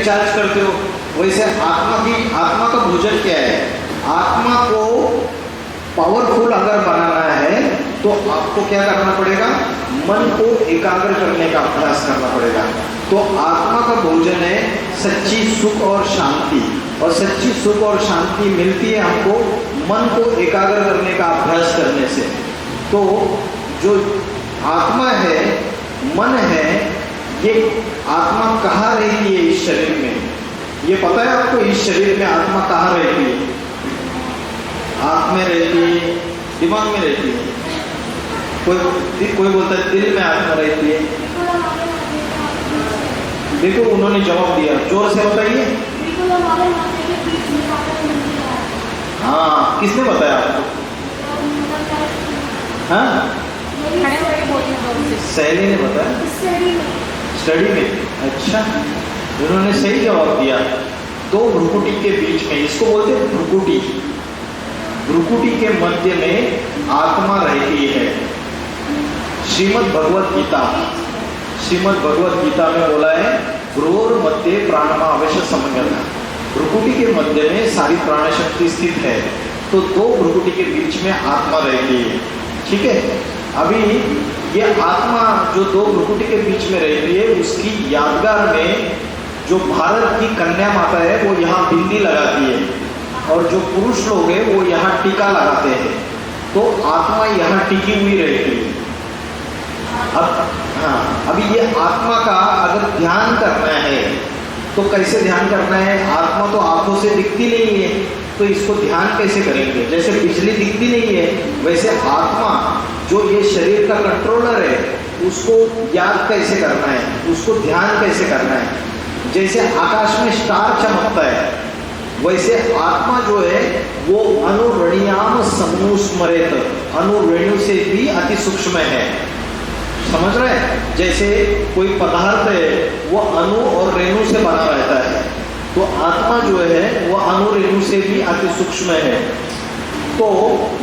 Recharge करते हो, वैसे आत्मा का भोजन क्या है? आत्मा को पावरफुल अगर बनाना है तो आपको क्या करना पड़ेगा? मन को एकाग्र करने का अभ्यास करना पड़ेगा। तो आत्मा का भोजन है सच्ची सुख और शांति, और सच्ची सुख और शांति मिलती है हमको मन को एकाग्र करने का अभ्यास करने से। तो जो आत्मा है, मन है, ये आत्मा कहाँ रहती है इस शरीर में? ये पता है आपको इस शरीर में आत्मा कहाँ रहती है? आँख में रहती है, दिमाग में रहती है, कोई बोलता है दिल में आत्मा रहती है। देखो उन्होंने जवाब दिया, जोर से बताइए। हाँ, किसने बताया आपको? हाँ, सहेली ने बताया, स्टडी में। अच्छा, उन्होंने सही जवाब दिया। दो भ्रुकुटी के बीच में, इसको बोलते हैं भ्रुकुटी, भ्रुकुटी के मध्य में आत्मा रहती है। श्रीमद् भगवत गीता में बोला है भ्रूर मध्य प्राणमावेश समन्वय, भ्रुकुटी के मध्य में सारी प्राण शक्ति स्थित है। तो दो भ्रुकुटी के बीच में आत्मा रहती है। ठीक है, अभी ये आत्मा जो दो भ्रुकुटी के बीच में रहती है, उसकी यादगार में जो भारत की कन्या माता है वो यहाँ बिंदी लगाती है, और जो पुरुष लोग हैं वो यहाँ टीका लगाते हैं। तो आत्मा यहाँ टिकी हुई रहती है। अब हाँ, अभी ये आत्मा का अगर ध्यान करना है तो कैसे ध्यान करना है? आत्मा तो आंखों से दिखती नहीं है, तो इसको ध्यान कैसे करेंगे? जैसे बिजली दिखती नहीं है, वैसे आत्मा जो ये शरीर का कंट्रोलर है, उसको याद कैसे करना है, उसको ध्यान कैसे करना है? जैसे आकाश में स्टार चमकता है, वैसे आत्मा जो है वो अनुरणीयाम समनुस्मरेत, अनुरेणु से भी अति सूक्ष्म है। समझ रहे हैं? जैसे कोई पदार्थ है वो अणु और रेणु से बना रहता है, तो आत्मा जो है वो अणु रेणु से भी अति सूक्ष्म है। तो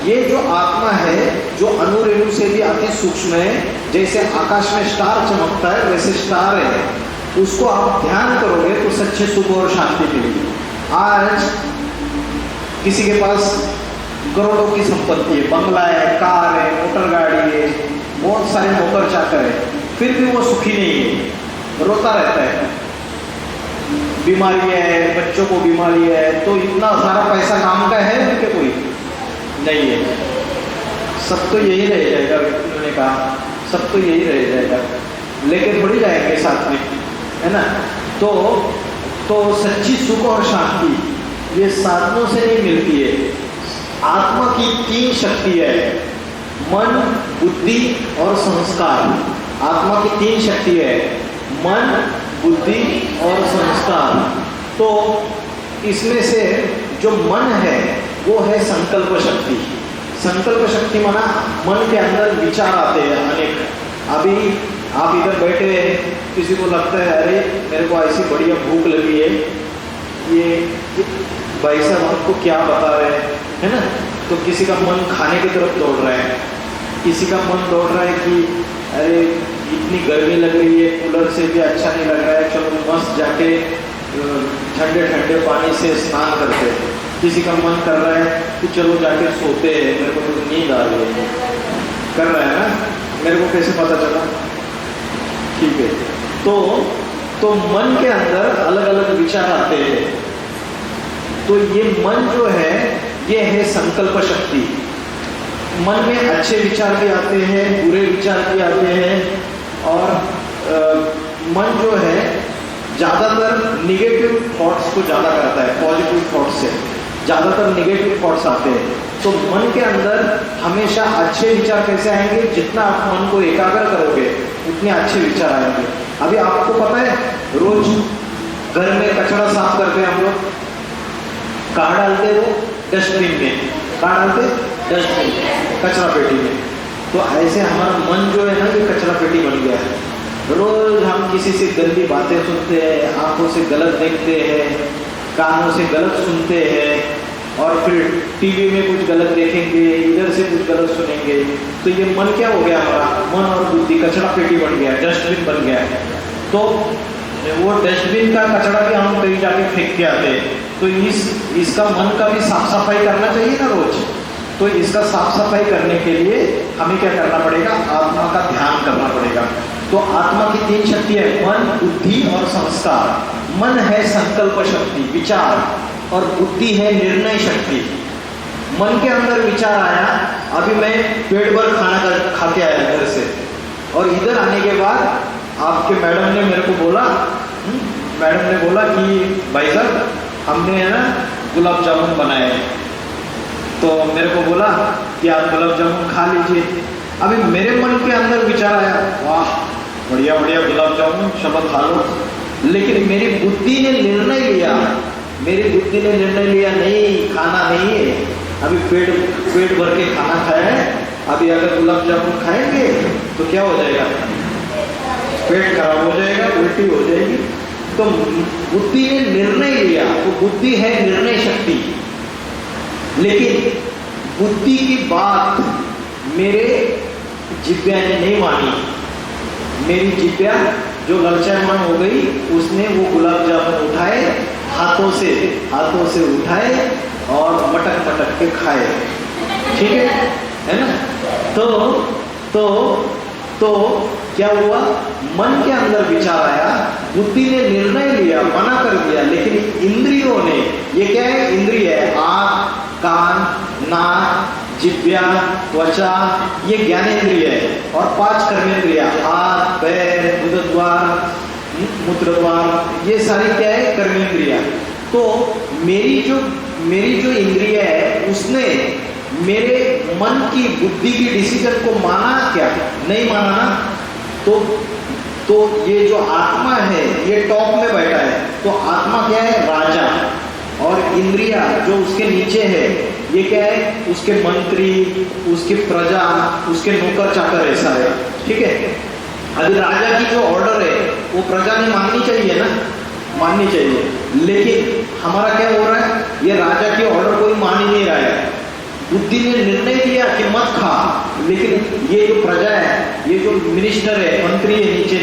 ये जो आत्मा है जो अणु रेणु से भी अति सूक्ष्म है, जैसे आकाश में स्टार चमकता है वैसे स्टार है, उसको आप ध्यान करोगे तो सच्चे सुख और शांति मिलेगी। आज किसी के पास करोड़ों की संपत्ति है, बंगला है, कार है, मोटर गाड़ी है, बहुत सारे नौकर चाकर है, फिर भी वो सुखी नहीं है, रोता रहता है। बीमारी है, बच्चों को बीमारी है, तो इतना सारा पैसा काम का है कि कोई नहीं है, सब तो यही रह जाएगा। उन्होंने कहा सब तो यही रह जाएगा, लेके थोड़ी जाएंगे साथ में, है ना? तो सच्ची सुख और शांति ये साधनों से नहीं मिलती है। आत्मा की तीन शक्ति है, मन, बुद्धि और संस्कार। आत्मा की तीन शक्ति है, मन, बुद्धि और संस्कार। तो इसमें से जो मन है वो है संकल्प शक्ति। संकल्प शक्ति माना मन के अंदर विचार आते हैं अनेक। अभी आप इधर बैठे हैं, किसी को लगता है अरे मेरे को ऐसी बढ़िया भूख लगी है, ये भाई साहब आपको क्या बता रहे हैं, है ना? तो किसी का मन खाने की तरफ दौड़ रहा है, किसी का मन दौड़ रहा है कि अरे इतनी गर्मी लग रही है, कूलर से भी अच्छा नहीं लग रहा है, चलो मस्त जाके ठंडे ठंडे पानी से स्नान करते हैं। किसी का मन कर रहा है कि चलो जाके सोते हैं, मेरे को तो नींद आ रही है, कर रहा है ना? मेरे को कैसे पता चला? ठीक है, तो मन के अंदर अलग अलग विचार आते हैं। तो ये मन जो है ये है संकल्प शक्ति। मन में अच्छे विचार भी आते हैं, बुरे विचार भी आते हैं, और मन जो है ज़्यादातर निगेटिव थॉट्स को ज़्यादा करता है, पॉजिटिव थॉट्स से ज़्यादातर निगेटिव थॉट्स आते हैं। तो मन के अंदर हमेशा अच्छे विचार कैसे आएंगे? जितना आप मन को एकाग्र करोगे उतने अच्छे विचार आएंगे। अभी आपको पता है रोज घर में कचरा साफ करते हैं हम लोग, कहाँ डालते हैं? वो डस्टबिन में। कहाँ डालते? डस्टबिन, कचरा पेटी में। तो ऐसे हमारा मन जो है ना ये कचरा पेटी बन गया है। रोज हम किसी से गंदी बातें सुनते हैं, आंखों से गलत देखते हैं, कानों से गलत सुनते हैं, और फिर टीवी में कुछ गलत देखेंगे, इधर से कुछ गलत सुनेंगे। तो ये मन क्या हो गया हमारा? मन और बुद्धि कचरा पेटी बन गया, डस्टबिन बन गया। तो वो डस्टबिन का कचरा भी हम कहीं जाके फेंक के आते हैं, तो इसका मन का भी साफ सफाई करना चाहिए ना रोज। तो इसका साफ सफाई करने के लिए हमें क्या करना पड़ेगा, आत्मा का ध्यान करना पड़ेगा। तो आत्मा की 3 शक्तियां है, मन, बुद्धि और संस्कार। मन है संकल्प शक्ति, विचार, और बुद्धि है निर्णय शक्ति। मन के अंदर विचार आया, अभी मैं पेट भर खाना खा के आया घर से, और इधर आने के बाद आपके मैडम ने मेरे को बोला, मैडम ने बोला कि भाई साहब हमने है ना गुलाब जामुन बनाए, तो मेरे को बोला कि आप गुलाब जामुन खा लीजिए। अभी मेरे मन के अंदर विचार आया, वाह बढ़िया बढ़िया गुलाब जामुन, चलो खा लो। लेकिन मेरी बुद्धि ने निर्णय लिया, मेरी बुद्धि ने निर्णय लिया नहीं खाना नहीं है, अभी पेट भर के खाना खाया है, अभी अगर गुलाब जामुन खाएंगे तो क्या हो जाएगा, पेट खराब हो जाएगा, उल्टी हो जाएगी। तो बुद्धि ने निर्णय लिया, तो बुद्धि है निर्णय शक्ति। लेकिन बुद्धि की बात मेरे जिब्या ने नहीं मानी। मेरी जिब्या जो ललचायमान हो गई, उसने वो गुलाब जामुन उठाए, हाथों से उठाए और मटक मटक के खाए। ठीक है ना। तो क्या हुआ, मन के अंदर विचार आया, बुद्धि ने निर्णय लिया, मना कर दिया, लेकिन इंद्रियों ने, ये क्या है, इंद्रिय है, आँख, कान, नाक, जिह्वा, त्वचा, ये ज्ञानेंद्रिय है, और 5 कर्मेंद्रिय, हाथ, पैर, गुदद्वार, मूत्रद्वार, ये सारी क्या है, कर्मेंद्रिय। तो मेरी जो इंद्रिय है, उसने मेरे मन की, बुद्धि की डिसीजन को माना क्या, नहीं माना ना। तो ये जो आत्मा है, ये टॉप में बैठा है। तो आत्मा क्या है, राजा, और इंद्रिया जो उसके नीचे है, ये क्या है, उसके मंत्री, उसकी प्रजा, उसके नौकर चाकर, ऐसा है। ठीक है। अभी राजा की जो ऑर्डर है वो प्रजा ने माननी चाहिए ना, माननी चाहिए। लेकिन हमारा क्या हो रहा है, ये राजा की ऑर्डर कोई मान ही नहीं रहा है। बुद्धि ने निर्णय किया कि मत खा, लेकिन ये जो प्रजा है, ये जो मिनिस्टर है, मंत्री है, नीचे,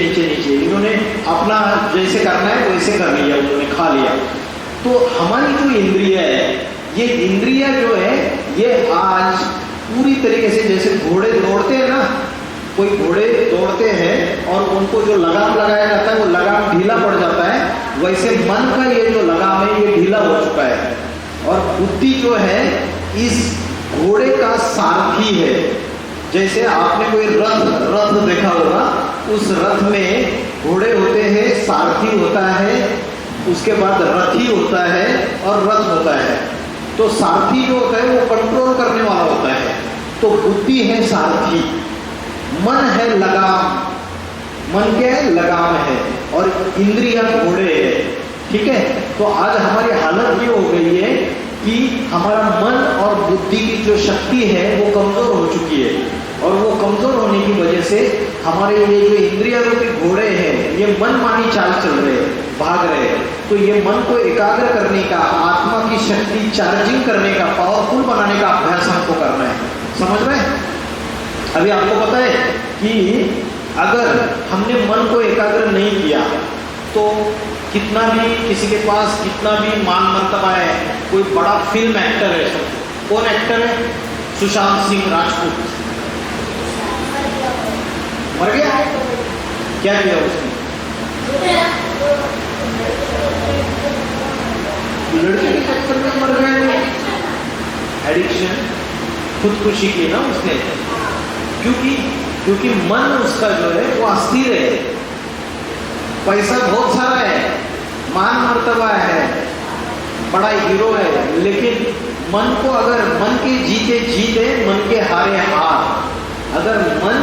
इन्होंने अपना जैसे करना है वैसे कर लिया, उन्होंने खा लिया। तो हमारी जो इंद्रिय है, ये इंद्रिय जो है, ये आज पूरी तरीके से, जैसे घोड़े दौड़ते हैं ना, कोई घोड़े दौड़ते हैं और उनको जो लगाम लगाया जाता है, वो लगाम ढीला पड़ जाता है, वैसे मन का ये जो लगाम है, ये ढीला हो चुका है। और बुद्धि जो है, इस घोड़े का सारथी है। जैसे आपने कोई रथ देखा होगा, उस रथ में घोड़े होते हैं, सारथी होता है, उसके बाद रथी होता है और रथ होता है। तो सारथी जो होता है वो कंट्रोल करने वाला होता है। तो बुद्धि है सारथी, मन है लगाम, मन क्या है, लगाम है, और इंद्रिया घोड़े है। ठीक है। तो आज हमारी हालत ये हो गई है कि हमारा मन और बुद्धि की जो शक्ति है वो कमजोर हो चुकी है, और वो कमजोर होने की वजह से हमारे ये जो इंद्रिया रूपी घोड़े हैं, ये मनमानी चाल चल रहे हैं, भाग रहे हैं। तो ये मन को एकाग्र करने का, आत्मा की शक्ति चार्जिंग करने का, पावरफुल बनाने का अभ्यास हमको करना है। समझ रहे हैं। अभी आपको पता है कि अगर हमने मन को एकाग्र नहीं किया तो कितना भी किसी के पास कितना भी मान मर्तबा है, कोई बड़ा फिल्म एक्टर है, कौन एक्टर है, सुशांत सिंह राजपूत, मर गया, क्या किया उसने, लड़के के चक्कर में मर गया, एडिक्शन, खुदकुशी की ना उसने, क्योंकि मन उसका जो है वो अस्थिर है, पैसा बहुत सारा है, मान मर्तबा है, बड़ा हीरो है, लेकिन मन को, अगर मन के जीते जीते मन के हारे हार, अगर मन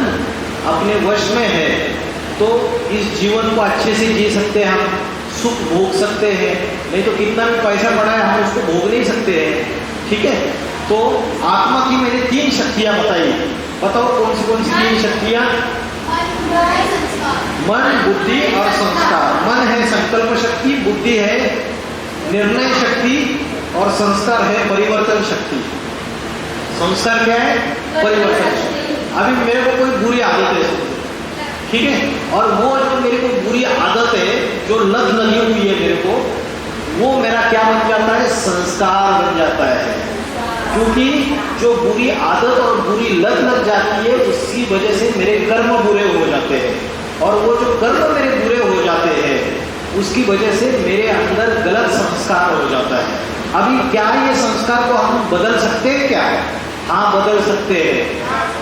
अपने वश में है तो इस जीवन को अच्छे से जी सकते हैं, हम सुख भोग सकते हैं। नहीं तो कितना भी पैसा पड़ा है, हम उसको भोग नहीं सकते हैं। ठीक है। तो आत्मा की मैंने 3 शक्तियां बताई, बताओ कौन सी 3 शक्तियां, मन, बुद्धि और संस्कार। मन है संकल्प शक्ति, बुद्धि है निर्णय शक्ति, और संस्कार है परिवर्तन शक्ति। संस्कार क्या है, परिवर्तन शक्ति। अभी मेरे को कोई बुरी आदत है, ठीक है, और वो जो मेरी कोई बुरी आदत है, जो संस्कार बन जाता है। क्योंकि जो बुरी आदत और बुरी लत लग जाती है उसकी वजह से मेरे कर्म बुरे हो जाते हैं, और वो जो कर्म मेरे बुरे हो जाते हैं उसकी वजह से मेरे अंदर गलत संस्कार हो जाता है। अभी क्या ये संस्कार को हम बदल सकते हैं क्या? हाँ, बदल सकते हैं।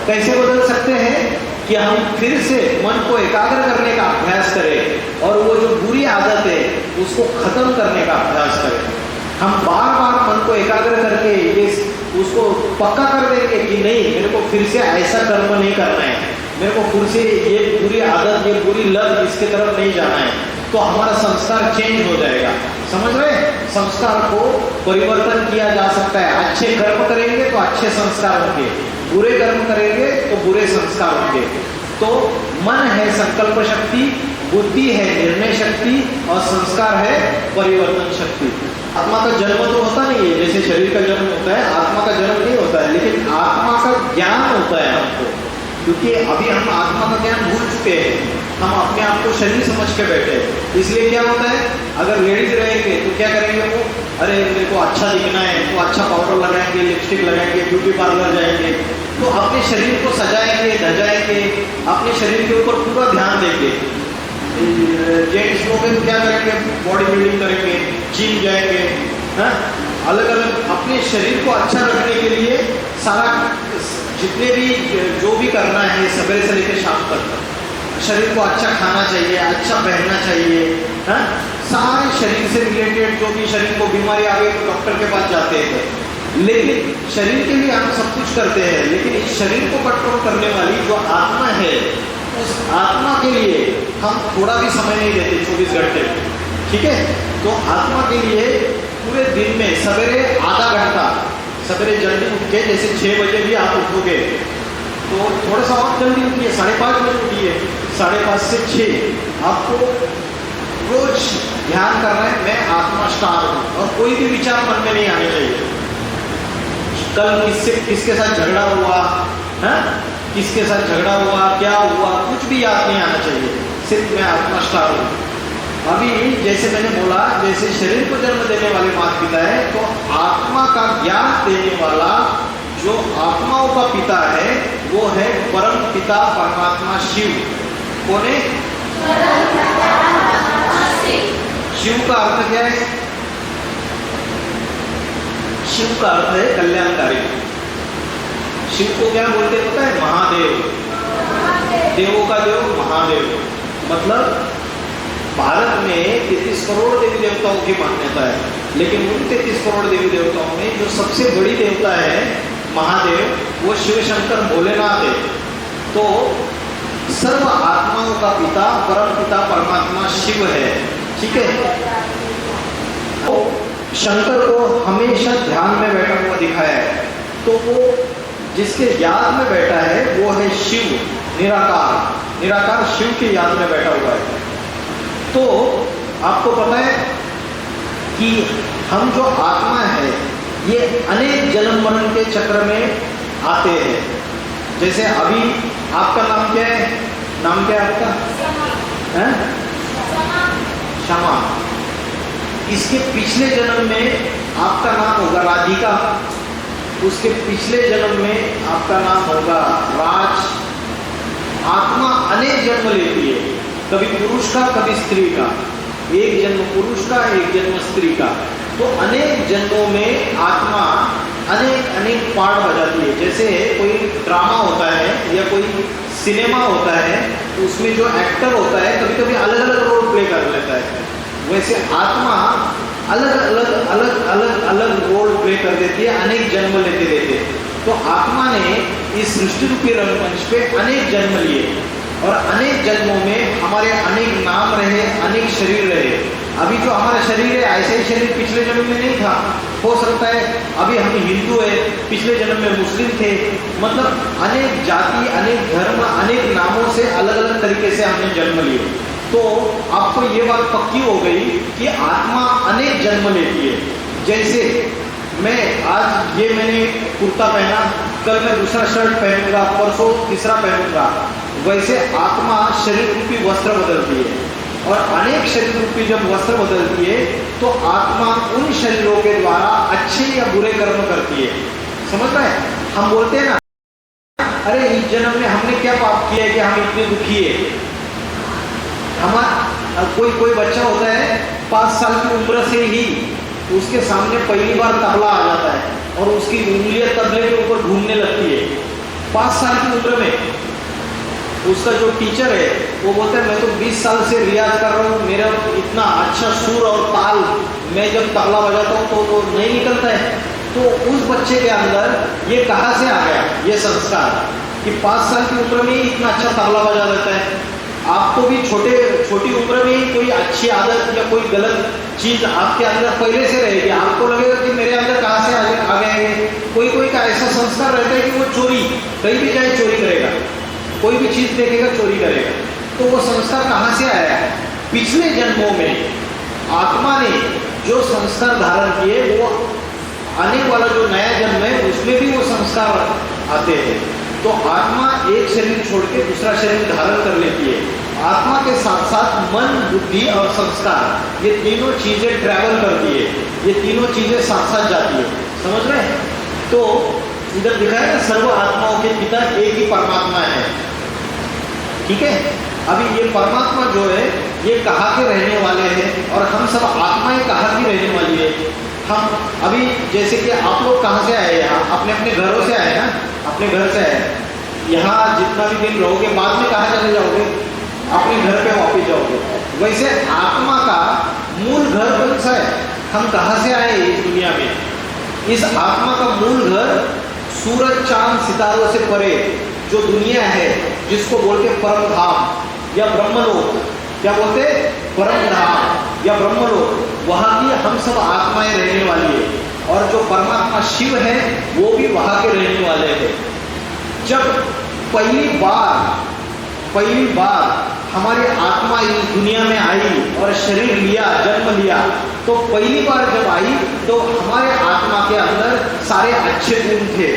कैसे बदल सकते हैं? कि हम फिर से मन को एकाग्र करने का अभ्यास करें और वो जो बुरी आदत है उसको खत्म करने का अभ्यास करें। हम बार बार मन को एकाग्र करके ये उसको पक्का कर देंगे कि नहीं, मेरे को फिर से ऐसा कर्म नहीं करना है, मेरे को फिर से ये बुरी आदत, ये बुरी लत, इसके तरफ नहीं जाना है, तो हमारा संस्कार चेंज हो जाएगा। समझ रहे? संस्कार को परिवर्तन किया जा सकता है। अच्छे कर्म करेंगे तो अच्छे संस्कार होंगे, बुरे कर्म करेंगे तो बुरे संस्कार होंगे। तो मन है संकल्प शक्ति, बुद्धि है निर्णय शक्ति, और संस्कार है परिवर्तन शक्ति। आत्मा का जन्म तो होता नहीं है, जैसे शरीर का जन्म होता है, आत्मा का जन्म नहीं होता है, लेकिन आत्मा का ज्ञान होता है हमको। क्योंकि अभी हम आत्मा का ज्ञान भूल चुके हैं, हम अपने आप को शरीर समझ के बैठे हैं। इसलिए क्या होता है, अगर लेडीज रहेंगे तो क्या करेंगे वो, अरे मेरे को अच्छा दिखना है तो अच्छा पाउडर लगाएंगे, लिपस्टिक लगाएंगे, ब्यूटी पार्लर जाएंगे, तो अपने शरीर को सजाएंगे, धजाएंगे, अपने शरीर के ऊपर पूरा ध्यान देंगे। जेंट्स लोग क्या करेंगे, बॉडी बिल्डिंग करेंगे, जिम जाएंगे, हाँ, अलग अलग अपने शरीर को अच्छा रखने के लिए सारा जितने भी जो भी करना है सवेरे से लेकर शाम तक, शरीर को अच्छा खाना चाहिए, अच्छा पहनना चाहिए, हाँ, सारे शरीर से रिलेटेड जो भी शरीर को बीमारी आ गई तो डॉक्टर के पास जाते हैं। लेकिन शरीर के लिए हम सब कुछ करते हैं, लेकिन इस शरीर को कंट्रोल करने वाली जो आत्मा है, उस आत्मा के लिए हम थोड़ा भी समय नहीं देते 24 घंटे। ठीक है? तो आत्मा के लिए पूरे दिन में सवेरे आधा घंटा, सवेरे जल्दी उठ के, जैसे 6 बजे भी आप उठोगे तो थोड़ा सा और जल्दी उठिए, 5:30 बजे उठिए, 5:30 से 6 आपको रोज ध्यान करना है, मैं आत्मा स्टार हूँ, और कोई भी विचार मन में नहीं आने चाहिए। कल किसके साथ झगड़ा हुआ है, किसके साथ झगड़ा हुआ, क्या हुआ, कुछ भी याद नहीं आना चाहिए, सिर्फ मैं आत्मा स्टार हूँ। अभी जैसे मैंने बोला, जैसे शरीर को जन्म देने वाले माता पिता है, तो आत्मा का ज्ञान देने वाला जो आत्माओं का पिता है वो है परम पिता परमात्मा शिव। कौन है? शिव का अर्थ क्या है? शिव का अर्थ है कल्याणकारी। शिव को क्या बोलते पता है? महादेव। देवों का देव महादेव। मतलब भारत में 33 करोड़ देवी देवताओं की मान्यता है, लेकिन उन 33 करोड़ देवी देवताओं में जो सबसे बड़ी देवता है महादेव, वो शिव शंकर भोलेनाथ है। तो सर्व आत्माओं का पिता परम पिता परमात्मा शिव है। ठीक है? तो शंकर को हमेशा ध्यान में बैठा हुआ दिखाया है, तो वो जिसके याद में बैठा है वो है शिव, निराकार। निराकार शिव की याद में बैठा हुआ है। तो आपको पता है कि हम जो आत्मा है ये अनेक जन्म मरण के चक्र में आते हैं। जैसे अभी आपका नाम क्या है? नाम क्या है आपका? हैं? क्षमा। इसके पिछले जन्म में आपका नाम होगा राधिका, उसके पिछले जन्म में आपका नाम होगा राज। आत्मा अनेक जन्म लेती है, कभी पुरुष का कभी स्त्री का, एक जन्म पुरुष का एक जन्म स्त्री का। तो अनेक जन्मों में आत्मा अनेक पार्ट बजाती है। जैसे कोई ड्रामा होता है या कोई सिनेमा होता है, तो उसमें जो एक्टर होता है कभी कभी अलग अलग रोल प्ले कर लेता है, वैसे आत्मा अलग रोल प्ले कर देती है, अनेक जन्म लेते रहते। तो आत्मा ने इस सृष्टि रूपी रंगमंच पे अनेक जन्म लिए, और अनेक जन्मों में हमारे अनेक नाम रहे, अनेक शरीर रहे। अभी जो हमारा शरीर है ऐसे ही शरीर पिछले जन्म में नहीं था। हो सकता है अभी हम हिंदू है, पिछले जन्म में मुस्लिम थे। मतलब अनेक जाति, अनेक धर्म, अनेक नामों से अलग अलग तरीके से हमने जन्म लिए। तो आपको ये बात पक्की हो गई कि आत्मा अनेक जन्म लेती है। जैसे मैं आज ये मैंने कुर्ता पहना, कल मैं दूसरा शर्ट पहनूंगा, परसों तीसरा पहनूंगा, वैसे आत्मा शरीर रूपी वस्त्र बदलती है। और अनेक शरीर रूपी जब वस्त्र बदलती है तो आत्मा उन शरीरों के द्वारा अच्छे या बुरे कर्म करती है। समझ रहे हैं? हम बोलते हैं ना, अरे इस जन्म में हमने क्या पाप किया है कि हम इतने दुखी है। हमारा कोई बच्चा होता है 5 साल की उम्र से ही उसके सामने पहली बार तबला आ जाता है और उसकी उंगलियां तबले के ऊपर घूमने लगती है। 5 साल की उम्र में उसका जो टीचर है वो बोलता है मैं तो 20 साल से रियाज कर रहा हूँ, मेरा इतना अच्छा सुर और ताल, मैं जब तबला बजाता हूँ तो नहीं निकलता है। तो उस बच्चे के अंदर ये कहाँ से आ गया ये संस्कार कि 5 साल की उम्र में ही इतना अच्छा तबला बजा देता है। आपको भी छोटी उम्र में ही कोई अच्छी आदत या कोई गलत चीज आपके अंदर पहले से रहेगी, आपको लगेगा कि मेरे अंदर कहाँ से आ गए। कोई का ऐसा संस्कार रहता है कि वो चोरी कहीं भी जाए चोरी करेगा, कोई भी चीज देखेगा चोरी करेगा। तो वो संस्कार कहाँ से आया? पिछले जन्मों में आत्मा ने जो संस्कार धारण किए वो आने वाला जो नया जन्म है उसमें भी वो संस्कार आते हैं। तो आत्मा एक शरीर छोड़ के दूसरा शरीर धारण कर लेती है। आत्मा के साथ साथ मन, बुद्धि और संस्कार ये तीनों चीजें ट्रैवल करती है, ये तीनों चीजें साथ साथ जाती है। समझ रहे हैं? तो इधर दिखा है ना, सर्व आत्माओं के पिता एक ही परमात्मा है। ठीक है? अभी ये परमात्मा जो है ये कहाँ के रहने वाले हैं और हम सब आत्माएं कहाँ की रहने वाली है। हम अभी जैसे कि आप लोग कहाँ से आए? यहाँ अपने अपने घरों से आए ना, अपने घर से आए। यहाँ जितना भी दिन रहोगे बाद में कहाँ चले जाओगे? अपने घर पे वापस जाओगे। वैसे आत्मा का मूल घर कौन सा है? हम कहाँ से आए इस दुनिया में? इस आत्मा का मूल घर सूरज, चांद, सितारों से परे जो दुनिया है जिसको बोलते परम धाम या ब्रह्मलोक। क्या बोलते? परम धाम या ब्रह्मलोक। वहां की हम सब आत्माएं रहने वाली है और जो परमात्मा शिव है वो भी वहां के रहने वाले हैं। जब पहली बार हमारी आत्मा इस दुनिया में आई और शरीर लिया, जन्म लिया, तो पहली बार जब आई तो हमारे आत्मा के अंदर सारे अच्छे गुण थे।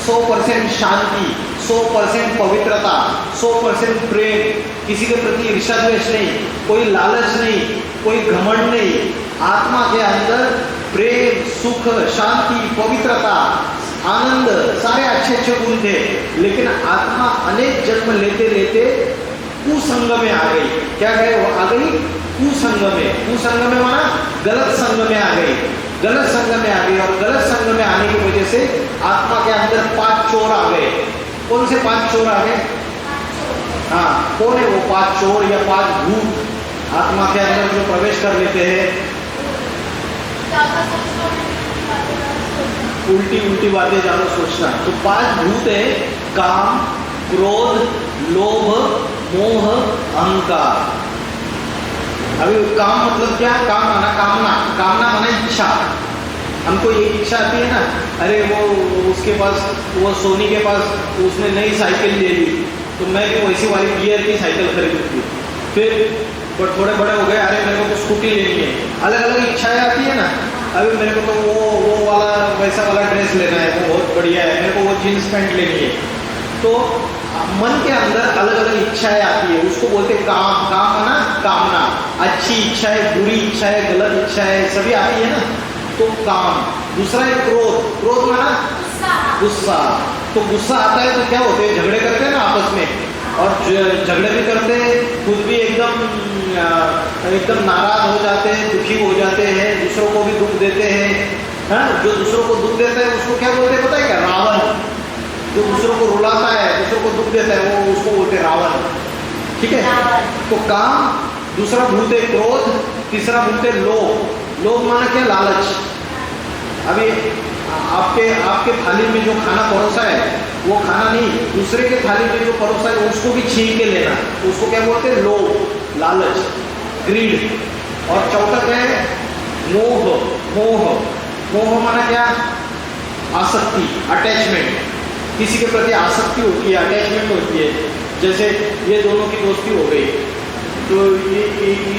100% शांति, 100% पवित्रता, 100% प्रेम, किसी के प्रति ईर्ष्या द्वेष नहीं, कोई लालच नहीं, कोई घमंड नहीं। आत्मा के अंदर प्रेम, सुख, शांति, पवित्रता, आनंद, सारे अच्छे अच्छे गुण थे। लेकिन आत्मा अनेक जन्म लेते लेते कुसंग में आ गई। क्या गए? वो आ गई कुसंग में। कुसंग में माना गलत संग में आ गई, गलत संग में आ गई। और गलत संग में आने की वजह से आत्मा के अंदर 5 चोर आ गए। कौन से 5 चोर आ गए? हाँ, कौन है वो 5 चोर या 5 भूत आत्मा के अंदर जो प्रवेश कर लेते हैं? उल्टी बातें ज्यादा सोचना। तो 5 भूत है काम, क्रोध, लोभ, मोह, अहंकार। अभी काम मतलब क्या? काम माना कामना माना इच्छा। हमको एक इच्छा आती है ना, अरे वो उसके पास, वो सोनी के पास उसने नई साइकिल ले ली तो मैं भी वैसी वाली गियर की साइकिल खरीदूंगी। फिर थोड़े बड़े हो गए, अरे मेरे को तो स्कूटी लेनी है। अलग अलग इच्छाएं आती है ना। अभी मेरे को तो वो वाला वैसा वाला ड्रेस लेना है, वो बहुत बढ़िया है, मेरे को वो जीन्स पैंट लेनी है। तो मन के अंदर अलग अलग इच्छाएं आती है, उसको बोलते काम। काम है ना कामना, अच्छी इच्छाएं, बुरी इच्छाएं, गलत इच्छाएं सभी आती है ना, तो काम। दूसरा है क्रोध। क्रोध माना गुस्सा। तो गुस्सा आता है तो क्या होते हैं? झगड़े करते हैं ना आपस में, और झगड़े भी करते हैं, खुद भी एकदम नाराज हो जाते हैं, दुखी हो जाते हैं, दूसरों को भी दुख देते हैं। हाँ, जो दूसरों को दुख देता है उसको क्या बोलते हैं पता है क्या? रावण। जो दूसरों को रुलाता है, दूसरों को दुख देता है, वो उसको बोलते हैं रावण। ठीक है? तो काम, दूसरा भूत है क्रोध, तीसरा भूत है लोभ। लोभ माना क्या? लालच। अभी आपके थाली में जो खाना परोसा है वो खाना नहीं, दूसरे के थाली में जो परोसा है उसको भी छीन के लेना, उसको क्या बोलते हैं? लोभ, लालच, ग्रीड। और चौथा क्या है? मोह माना क्या? आसक्ति, अटैचमेंट। किसी के प्रति आसक्ति होती है, अटैचमेंट होती है। जैसे ये दोनों की दोस्ती हो गई तो ये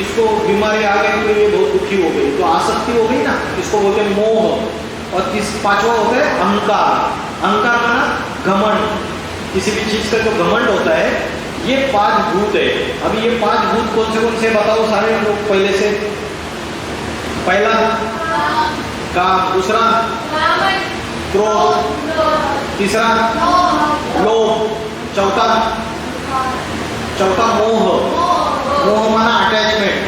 इसको बीमारी आ गई तो ये बहुत दुखी हो गई, तो आसक्ति हो गई ना, इसको बोलते हैं मोह। और 5वां होता है अहंकार। अहंकार माना घमंड। किसी भी चीज का जो घमंड होता है ये 5 भूत है। अभी ये 5 भूत कौन से बताओ सारे लोग पहले से। पहला काम, दूसरा क्रोध, तीसरा लोभ, चौथा मोह, मोह माना अटैचमेंट,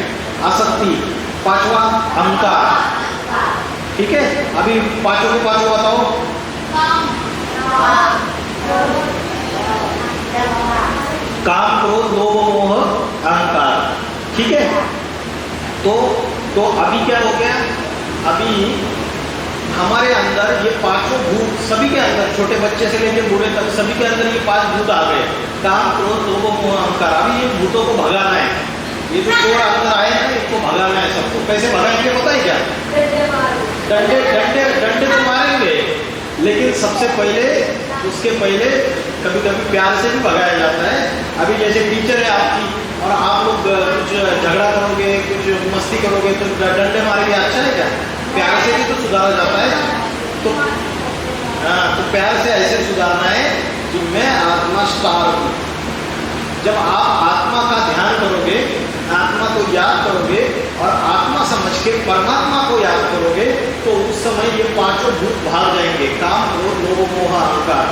आसक्ति, पांचवा अहंकार। ठीक है, अभी पांचों के पांचों बताओ। काम, क्रोध, लोभ, मोह, अहंकार। ठीक है, तो अभी क्या हो गया, अभी हमारे अंदर ये पांचों भूत, सभी के अंदर, छोटे बच्चे से लेकर बूढ़े तक सभी के अंदर ये 5 भूत आ गए, काम, क्रोध, लोभ, मोह, अहंकार। अभी ये भूतों को भगाना है, ये जो चोर अंदर आए हैं इसको भगाना है सबको। कैसे भगाएंगे पता है क्या? डंडे तो मारेंगे, लेकिन सबसे पहले, उसके पहले कभी कभी प्यार से भी भगाया जाता है। अभी जैसे टीचर है आपकी और आप लोग कुछ झगड़ा करोगे, कुछ मस्ती करोगे तो डंडे मारेंगे, अच्छा है क्या? प्यार से भी तो सुधारा जाता है। तो तो प्यार से ऐसे सुधारना है कि मैं आत्मा स्टार हूँ। जब आप आत्मा का ध्यान करोगे, आत्मा को याद करोगे और आत्मा समझ के परमात्मा को याद करोगे, तो उस समय ये पांचों भूत भाग जाएंगे। काम, क्रोध, लोभ, मोह, अहंकार,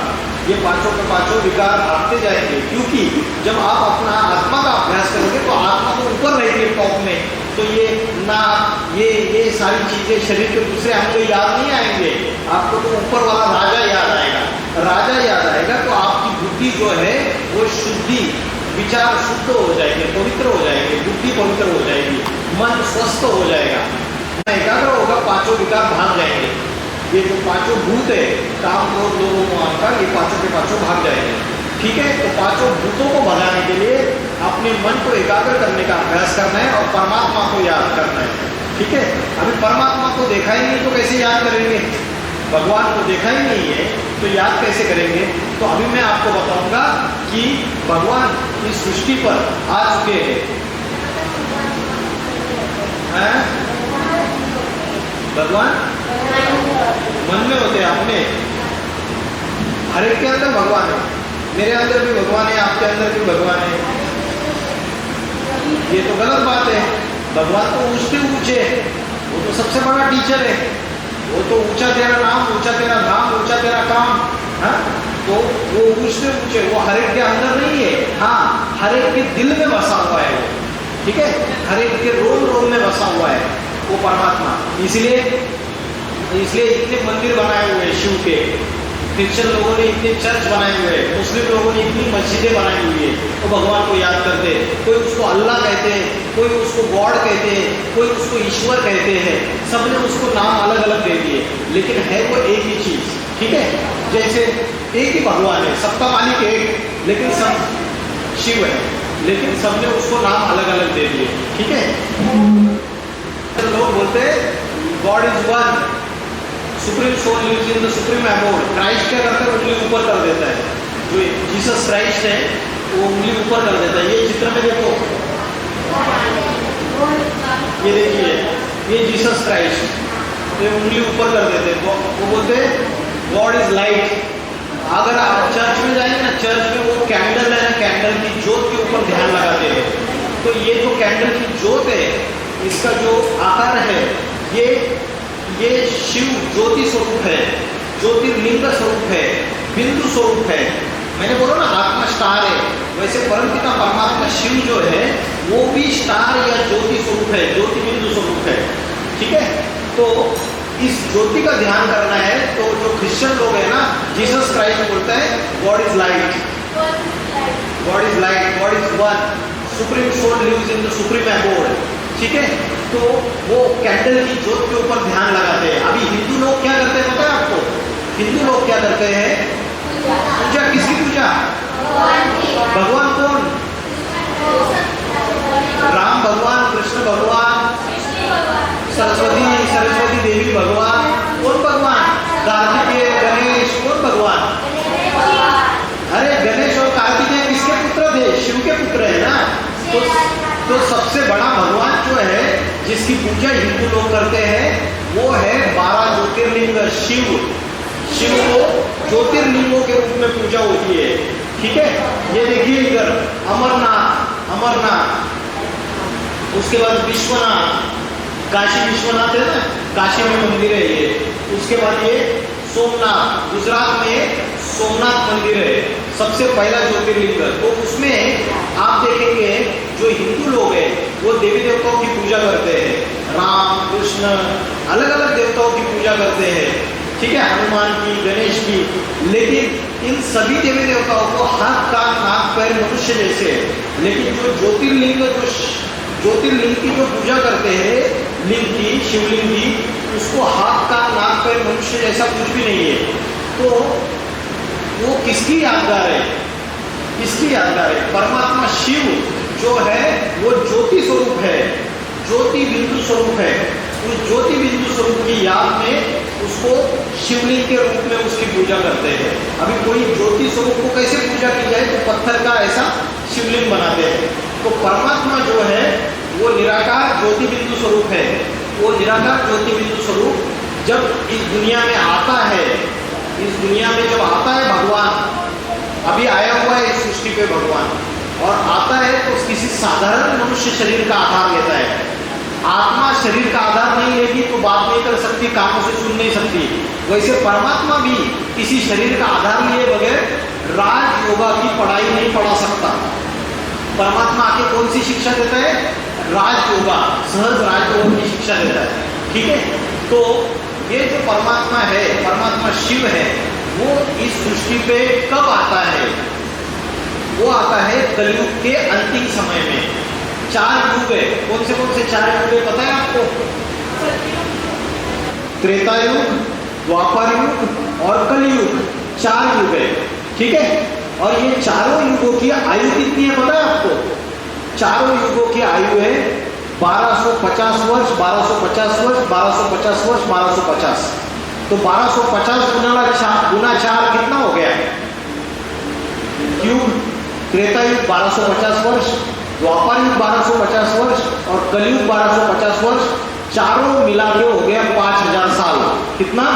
ये पांचों के पांचों विकार भागते जाएंगे। क्योंकि जब आप अपना आत्मा का अभ्यास करोगे तो आत्मा तो ऊपर रहेगी टॉप में, तो ये ना ये सारी चीजें शरीर के दूसरे अंग याद नहीं आएंगे, आपको तो ऊपर वाला राजा याद आएगा। राजा याद आएगा तो आपकी बुद्धि जो है वो शुद्धि, विचार शुद्ध हो जाएंगे, पवित्र हो जाएंगे, बुद्धि पवित्र हो जाएगी, मन स्वस्थ हो जाएगा, एकाग्र होगा, पांचों विकार भाग जाएंगे। ये जो पांचों भूत है, काम, क्रोध, लोभ, मोह, अहंकार, ये पांचों के पांचों भाग जाएंगे। ठीक है, तो पांचों भूतों को भगाने के लिए अपने मन को एकाग्र करने का अभ्यास करना है और परमात्मा को याद करना है। ठीक है, अभी परमात्मा को देखा ही नहीं तो कैसे याद करेंगे? भगवान को देखा ही नहीं है तो याद कैसे करेंगे? तो अभी मैं आपको बताऊंगा कि भगवान इस सृष्टि पर आ चुके हैं। भगवान मन में होते हैं अपने, हर एक के अंदर भगवान है, मेरे अंदर भी भगवान है, आपके अंदर भी भगवान है। ये तो गलत बात है। भगवान तो ऊंचे ऊंचे है, वो तो सबसे बड़ा टीचर है, वो तो ऊंचा तेरा नाम, ऊंचा तेरा धाम, ऊंचा तेरा काम। हाँ, तो वो ऊंचे ऊंचे, वो हर एक के अंदर नहीं है, हाँ हर एक के दिल में बसा हुआ है वो। ठीक है, हर एक के रोम रोम में बसा हुआ है वो परमात्मा। इसलिए इतने मंदिर बनाए हुए हैं शिव के, क्रिश्चियन लोगों ने इतने चर्च बनाए हुए हैं, मुस्लिम लोगों ने इतनी मस्जिदें बनाई हुई है, तो भगवान को याद करते हैं। कोई उसको अल्लाह कहते हैं, कोई उसको गॉड कहते हैं, कोई उसको ईश्वर कहते हैं, सबने उसको नाम अलग अलग दे दिए, लेकिन है वो एक ही चीज। ठीक है, जैसे एक ही भगवान है, सबका मालिक एक, लेकिन सब शिव है, लेकिन सबने उसको नाम अलग अलग दे दिए। ठीक है, लोग बोलते हैं God is one, supreme soul lives in the supreme abode. Christ क्या करता है? उंगली ऊपर कर देता है, जो जीसस क्राइस्ट है वो उंगली ऊपर कर देता है। ये चित्र में देखो, ये देखिए, ये जीसस क्राइस्ट, ये उंगली ऊपर कर देते हैं, वो बोलते हैं गॉड इज लाइट। अगर आप चर्च में जाएंगे ना, चर्च में वो कैंडल है ना, कैंडल की ज्योत के ऊपर ध्यान लगाते हैं, तो ये जो कैंडल की ज्योत है, इसका जो आकार है, ये शिव ज्योति स्वरूप है, ज्योतिर्लिंग स्वरूप है, बिंदु स्वरूप है। मैंने बोला ना आत्मा स्टार है, वैसे परमपिता परमात्मा शिव जो है वो भी स्टार या ज्योति स्वरूप है, ज्योति बिंदु स्वरूप है। ठीक है, तो इस ज्योति का ध्यान करना है। तो जो क्रिश्चियन लोग है ना, जीसस क्राइस्ट बोलता है God is light, God is light, God is one, supreme soul lives in the supreme abode. ठीक है, तो वो कैंडल की ज्योत के ऊपर ध्यान लगाते हैं। अभी हिंदू लोग क्या करते हैं पता है आपको? हिंदू लोग क्या करते हैं? पूजा, किसकी पूजा? भगवान कौन? राम भगवान, कृष्ण भगवान, सरस्वती देवी भगवान, कौन भगवान? कार्तिकेय, गणेश, कौन भगवान? अरे गणेश और कार्तिकेय किसके पुत्र थे? शिव के पुत्र है ना। तो सबसे बड़ा भगवान जो है जिसकी पूजा हिंदू लोग करते हैं वो है 12 ज्योतिर्लिंग शिव। शिव को ज्योतिर्लिंगों के रूप में पूजा होती है। ठीक है, ये देखिए इधर अमरनाथ, अमरनाथ, उसके बाद विश्वनाथ, काशी विश्वनाथ है ना, काशी में मंदिर है ये। उसके बाद ये सोमनाथ, गुजरात में सोमनाथ मंदिर है, सबसे पहला ज्योतिर्लिंग। तो उसमें आप देखेंगे जो हिंदू लोग हैं वो देवी देवताओं की पूजा करते हैं, राम कृष्ण अलग अलग देवताओं की पूजा करते हैं, ठीक है, हनुमान की, गणेश की। लेकिन इन सभी देवी देवताओं को हाथ कान नाक पैर मनुष्य जैसे है। लेकिन जो ज्योतिर्लिंग, जो ज्योतिर्लिंग की जो पूजा करते हैं, लिंग की, शिवलिंग की, उसको हाथ कान नाक पैर मनुष्य जैसा कुछ भी नहीं है। तो वो किसकी यादगार है? किसकी यादगार है? परमात्मा शिव जो है वो ज्योति स्वरूप है, ज्योति बिंदु स्वरूप है। उस ज्योति बिंदु स्वरूप की याद में उसको शिवलिंग के रूप में उसकी पूजा करते हैं। अभी कोई ज्योति स्वरूप को कैसे पूजा की जाए, तो पत्थर का ऐसा शिवलिंग बनाते हैं। तो परमात्मा जो है वो निराकार ज्योति बिंदु स्वरूप है। वो निराकार ज्योति बिंदु स्वरूप जब इस दुनिया में आता है, इस दुनिया में जब आता है भगवान, अभी आया हुआ है इस सृष्टि पे भगवान, और आता है तो किसी साधारण मनुष्य शरीर का आधार लेता है। आत्मा शरीर का आधार नहीं लेगी तो बात नहीं कर सकती, कानों से सुन नहीं सकती। वैसे परमात्मा भी किसी शरीर का आधार लिए बगैर राज योगा की पढ़ाई नहीं पढ़ा सकता। परमात्मा आके कौन सी शिक्षा देता है? राज योगा, सहज राजयोग की शिक्षा देता है, ठीक है। तो ये जो परमात्मा है, परमात्मा शिव है, वो इस सृष्टि पे कब आता है? वो आता है कलयुग के अंतिम समय में। 4 युग है। कौन से 4 युग है पता है आपको? त्रेता युग, द्वापर युग और कलयुग, 4 युग है, ठीक है। और ये चारों युगों की आयु कितनी है पता है आपको? चारों युगों की आयु है 1250 वर्ष, 1250 वर्ष, 1250 वर्ष, 1250। तो 1250 गुना 4 कितना हो गया? युग। त्रेता युग 1250 वर्ष, द्वापर युग 1250 वर्ष और कलयुग 1250 वर्ष, चारों मिला के हो गया 5000 साल। कितना?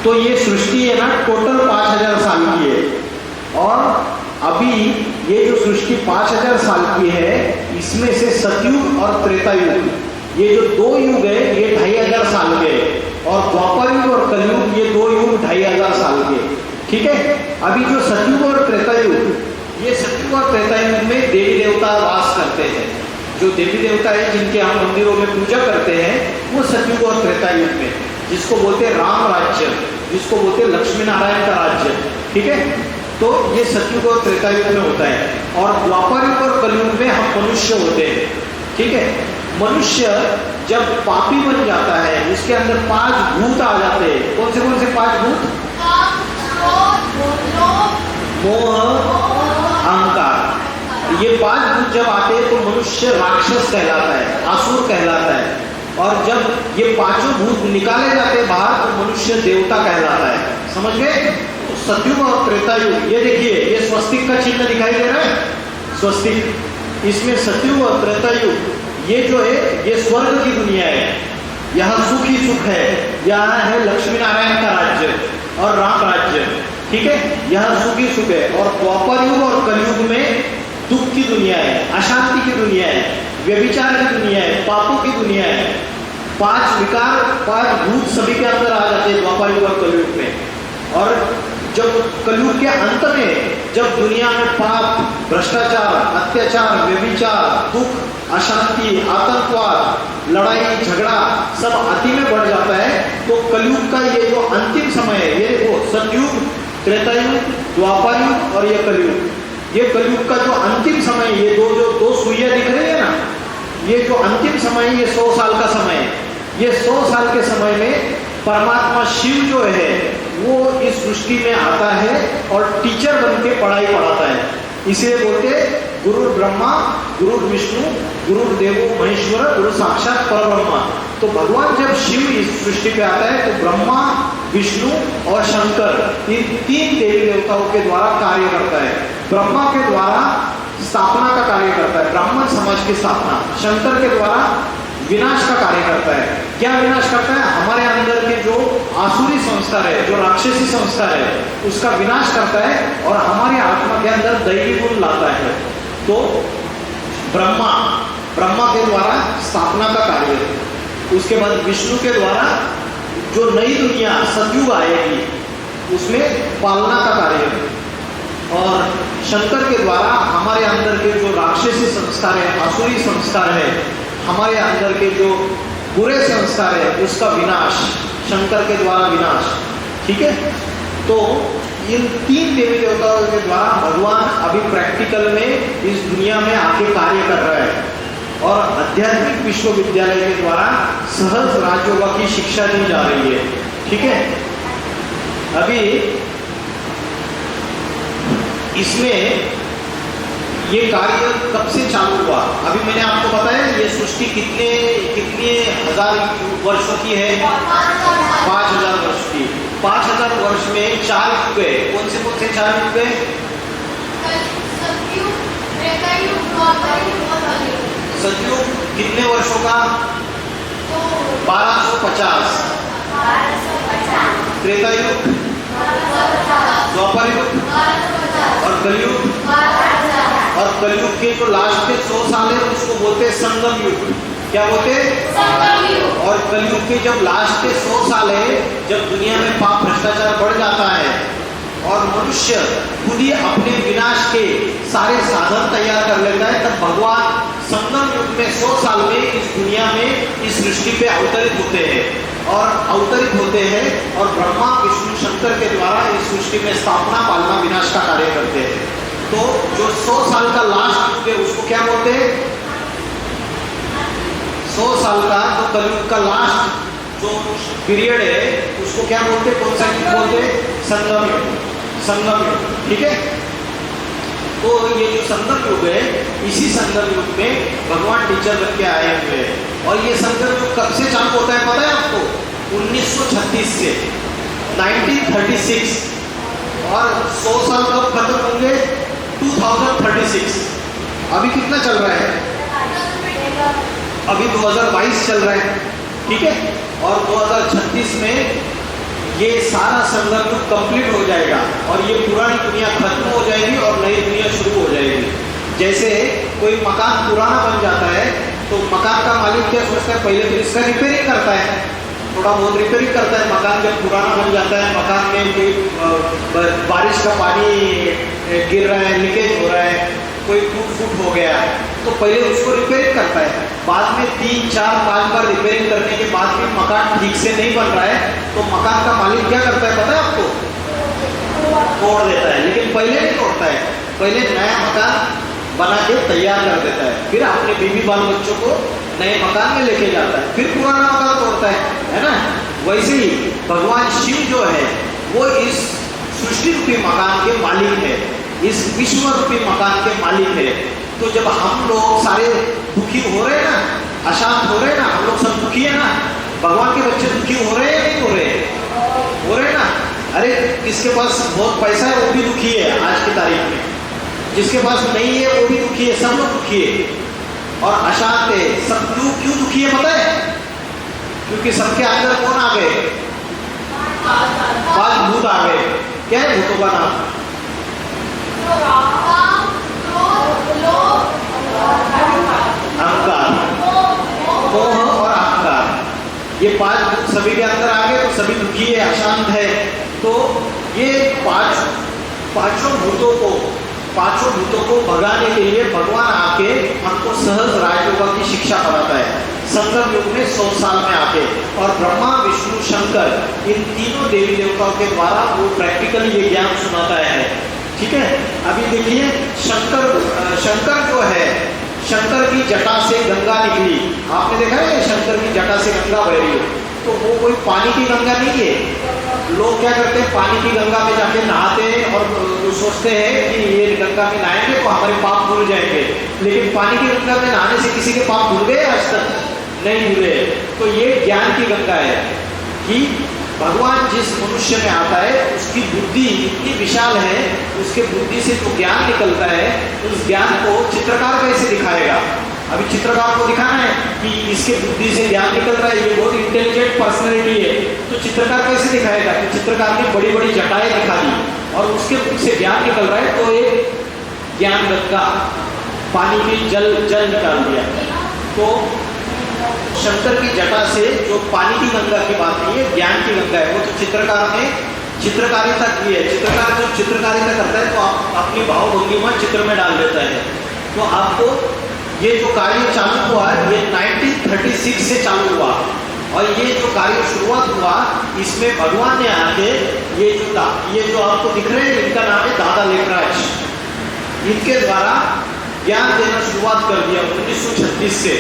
तो ये सृष्टि है ना, टोटल 5000 साल की है। और अभी ये जो सृष्टि 5000 साल की है, इसमें से सतयुग और त्रेता युग, ये जो 2 युग है ये 2500 साल के, और द्वापर युग और कलयुग ये 2 युग 2500 साल के, ठीक है। अभी जो सतयुग और त्रेता युग, ये सतयुग और त्रेता युग में देवी देवता वास करते हैं। जो देवी देवता है जिनके हम मंदिरों में पूजा करते हैं, वो सतयुग और त्रेता युग में, जिसको बोलते हैं राम राज्य, जिसको बोलते हैं लक्ष्मी नारायण का राज्य, ठीक है। तो ये सतयुग और त्रेता युग में होता है। और द्वापर युग और कलयुग में हम मनुष्य होते हैं, ठीक है। मनुष्य जब पापी बन जाता है, उसके अंदर 5 भूत आ जाते हैं। कौन से 5 भूत? मोह, अहंकार। ये 5 भूत जब आते हैं तो मनुष्य राक्षस कहलाता है, असुर कहलाता है। और जब ये 5 भूत निकाले जाते हैं बाहर तो मनुष्य देवता कहलाता है। समझ गए? सतयुग और त्रेता युग, ये देखिए ये स्वस्तिक का चिन्ह दिखाई दे रहा है, स्वस्तिक। इसमें सतयुग और त्रेता युग, ये जो है ये स्वर्ग की दुनिया है, यहाँ सुख ही सुख है, यहाँ है लक्ष्मी नारायण का राज्य और राम राज्य, ठीक है, यहाँ सुख ही सुख है। और द्वापर युग और कलयुग में दुख की दुनिया है, अशांति की दुनिया है, व्यभिचार की दुनिया है, पापों की दुनिया है। 5 विकार, 5 भूत सभी के अंदर आ जाते हैं द्वापर युग और कलयुग में। और जब कलयुग के अंत में, जब दुनिया में पाप, भ्रष्टाचार, अत्याचार, व्यभिचार, दुख, अशांति, आतंकवाद, लड़ाई झगड़ा सब अति में बढ़ जाता है, तो कलयुग का ये जो अंतिम समय है, ये देखो सतयुग, त्रेता युग, द्वापर युग और ये कलयुग, ये कलयुग का जो अंतिम समय, ये दो सुइयां दिख रही है ना, ये जो अंतिम समय, ये 100 साल का समय है। ये 100 साल के समय में परमात्मा शिव जो है वो इस सृष्टि में आता है और टीचर बन के पढ़ाई पढ़ाता है। इसलिए बोलते गुरु ब्रह्मा, गुरु विष्णु, गुरु देवो महेश्वर, गुरु साक्षात परब्रह्मा। तो भगवान जब शिव इस सृष्टि पे आता है तो ब्रह्मा, विष्णु और शंकर, इन 3 देवी देवताओं के द्वारा कार्य करता है। ब्रह्मा के द्वारा स्थापना का कार्य करता है, ब्राह्मण समाज की स्थापना। शंकर के द्वारा विनाश का कार्य करता है। क्या विनाश करता है? हमारे अंदर के जो आसुरी संस्कार है, जो राक्षसी संस्कार है, उसका विनाश करता है और हमारे आत्मा के अंदर दैवी गुण लाता है। तो ब्रह्मा के द्वारा स्थापना का कार्य, उसके बाद विष्णु के द्वारा जो नई दुनिया सतयुग आएगी उसमें पालना का कार्य, और शंकर के द्वारा हमारे अंदर के जो राक्षसी संस्कार है, आसुरी संस्कार है, हमारे अंदर के जो बुरे संस्कार है, उसका विनाश, शंकर के द्वारा विनाश। ठीक है, तो इन 3 देवी देवताओं के द्वारा भगवान अभी प्रैक्टिकल में इस दुनिया में आके कार्य कर रहा है, और आध्यात्मिक विश्वविद्यालय के द्वारा सहज राजयोगा की शिक्षा दी जा रही है। ठीक है, अभी इसमें ये कार्य कब से चालू हुआ? अभी मैंने आपको बताया ये सृष्टि कितने हजार वर्षों की है? 5000 वर्ष की। 5000 वर्ष में 4 युग है। कौन से 4 युग है? सतयुग कितने वर्षों का? 1250। त्रेता युग, द्वापर युग और कलयुग। और कलयुग के जो लास्ट के 100 साल है उसको बोलते हैं संगम युग। क्या बोलते हैं? संगम युग। और कलयुग के जब लास्ट के 100 साल है, जब दुनिया में पाप भ्रष्टाचार बढ़ जाता है और मनुष्य खुद ही अपने विनाश के सारे साधन तैयार कर लेता है, तब भगवान संगम युग में 100 साल में इस दुनिया में इस सृष्टि पे अवतरित होते हैं और ब्रह्मा विष्णु शंकर के द्वारा इस सृष्टि में स्थापना, पालना, विनाश का कार्य करते हैं। तो जो 100 साल का लास्ट युग है उसको क्या बोलते हैं? 100 साल का जो कलयुग का लास्ट जो पीरियड है उसको क्या बोलते हैं? कौन सा युग बोलते हैं? संगम युग। ठीक है, तो ये जो संगम युग है, इसी संगम युग में भगवान टीचर बन के आए हुए हैं। और ये संगम युग कब से चालू होता है पता है आपको? 1936 से 1936। और 100 साल कब खत्म होंगे? 2036। अभी कितना चल रहा है? अभी 2022 चल रहा है। ठीक है, और 2036 में ये सारा संगम युग कंप्लीट हो जाएगा और ये पुरानी दुनिया खत्म हो जाएगी और नई दुनिया शुरू हो जाएगी। जैसे कोई मकान पुराना बन जाता है तो मकान का मालिक क्या सोचता है? पहले तो इसका रिपेयरिंग करता है, थोड़ा बहुत रिपेयरिंग करता है। मकान जब पुराना बन जाता है, मकान में कोई बारिश का पानी गिर रहा है, लीकेज हो रहा है, कोई टूट फूट हो गया, तो पहले उसको रिपेयरिंग करता है। बाद में 3, 4, 5 बार रिपेयरिंग करने के बाद भी मकान ठीक से नहीं बन रहा है तो मकान का मालिक क्या करता है पता है आपको? तोड़ देता है। लेकिन पहले नहीं तोड़ता है, पहले नया मकान बना के तैयार कर देता है, फिर अपने बीवी बाल बच्चों को नए मकान में लेके जाता है, फिर पुराना मकान तोड़ता है ना? वैसे ही भगवान शिव जो है वो इस सृष्टि रूपी मकान के मालिक है, इस विश्व रूपी मकान के मालिक है। तो जब हम लोग सारे दुखी हो रहे हैं ना, अशांत हो रहे हैं ना, हम लोग सब दुखी है ना, भगवान के बच्चे दुखी हो रहे हैं नहीं हो रहे? हो रहे ना? अरे किसके पास बहुत पैसा है वो भी दुखी है आज की तारीख में, जिसके पास नहीं है वो भी दुखी है, सब लोग दुखी है और अशांत है। सब क्यों दुखी है पता है? क्योंकि सबके अंदर कौन आ गए? 5 भूत आ गए। क्या है भूतों का नाम? अहंकार, मोह और अहंकार। ये 5 भूत सभी के अंदर आ गए तो सभी दुखी है, अशांत है। तो ये पांचों भूतों को भगाने के लिए भगवान आके हमको सहज राजयोगा की शिक्षा पढ़ाता है संगम युग में 100 साल में आके। और ब्रह्मा विष्णु शंकर इन तीनों देवी देवताओं के द्वारा वो प्रैक्टिकली ये ज्ञान सुनाता है। ठीक है, अभी देखिए शंकर जो है, शंकर की जटा से गंगा निकली। आपने देखा है शंकर की जटा से गंगा बह रही है, तो वो कोई पानी की गंगा नहीं है। लोग क्या करते हैं? पानी की गंगा में जाके नहाते हैं और सोचते हैं कि ये गंगा में नहाएंगे तो हमारे पाप धुल जाएंगे। लेकिन पानी की गंगा में नहाने से किसी के पाप धुल गए? आज तक नहीं धुले। तो ये ज्ञान की गंगा है कि भगवान जिस मनुष्य में आता है उसकी बुद्धि इतनी विशाल है, उसके बुद्धि से जो ज्ञान निकलता है उस ज्ञान को चित्रकार कैसे दिखाएगा? अभी चित्रकार को दिखाना है कि इसके बुद्धि से ज्ञान निकल रहा है, ये बहुत इंटेलिजेंट पर्सनैलिटी है, तो चित्रकार कैसे दिखाएगा? तो चित्रकार ने बड़ी बड़ी जटाएं दिखा दी और उसके मुख से ज्ञान निकल रहा है, तो एक ज्ञान गंगा पानी में जल निकाल दिया। तो शंकर की जटा से जो पानी की गंगा की बात नहीं है, ज्ञान की गंगा है, वो तो चित्रकार ने चित्रकारिता की है। चित्रकार जब चित्रकारिता करता है तो आप अपनी भावभंगिमा चित्र में डाल देता है। तो आपको ये जो कार्य चालू हुआ ये 1936 से चालू हुआ और ये जो कार्य शुरुआत हुआ इसमें भगवान ने आके ये जो आपको दिख रहे हैं इनका नाम है दादा लेखराज, इनके द्वारा ज्ञान देना शुरुआत कर दिया 1936 से।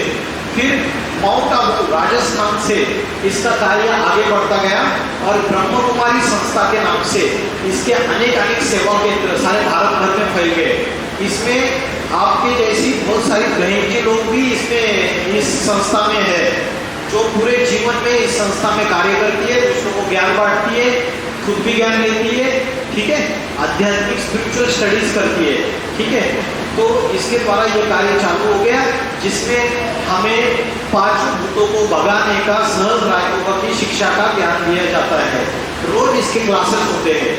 फिर माउंट आबू राजस्थान से इसका कार्य आगे बढ़ता गया और ब्रह्म कुमारी संस्था के नाम से इसके अनेक सेवा केंद्र सारे भारत भर में फैल गए। इसमें आपके जैसी बहुत सारी बहन के लोग भी इसमें इस संस्था में है, जो पूरे जीवन में इस संस्था में कार्य करती है, दूसरों को ज्ञान बांटती है, खुद भी ज्ञान लेती है, ठीक है, आध्यात्मिक स्पिरिचुअल स्टडीज करती है, ठीक है। तो इसके द्वारा ये कार्य चालू हो गया जिसमें हमें 5 भूतों को भगाने का सहज राजयोग की शिक्षा का ज्ञान दिया जाता है। रोज इसके क्लासेस होते हैं,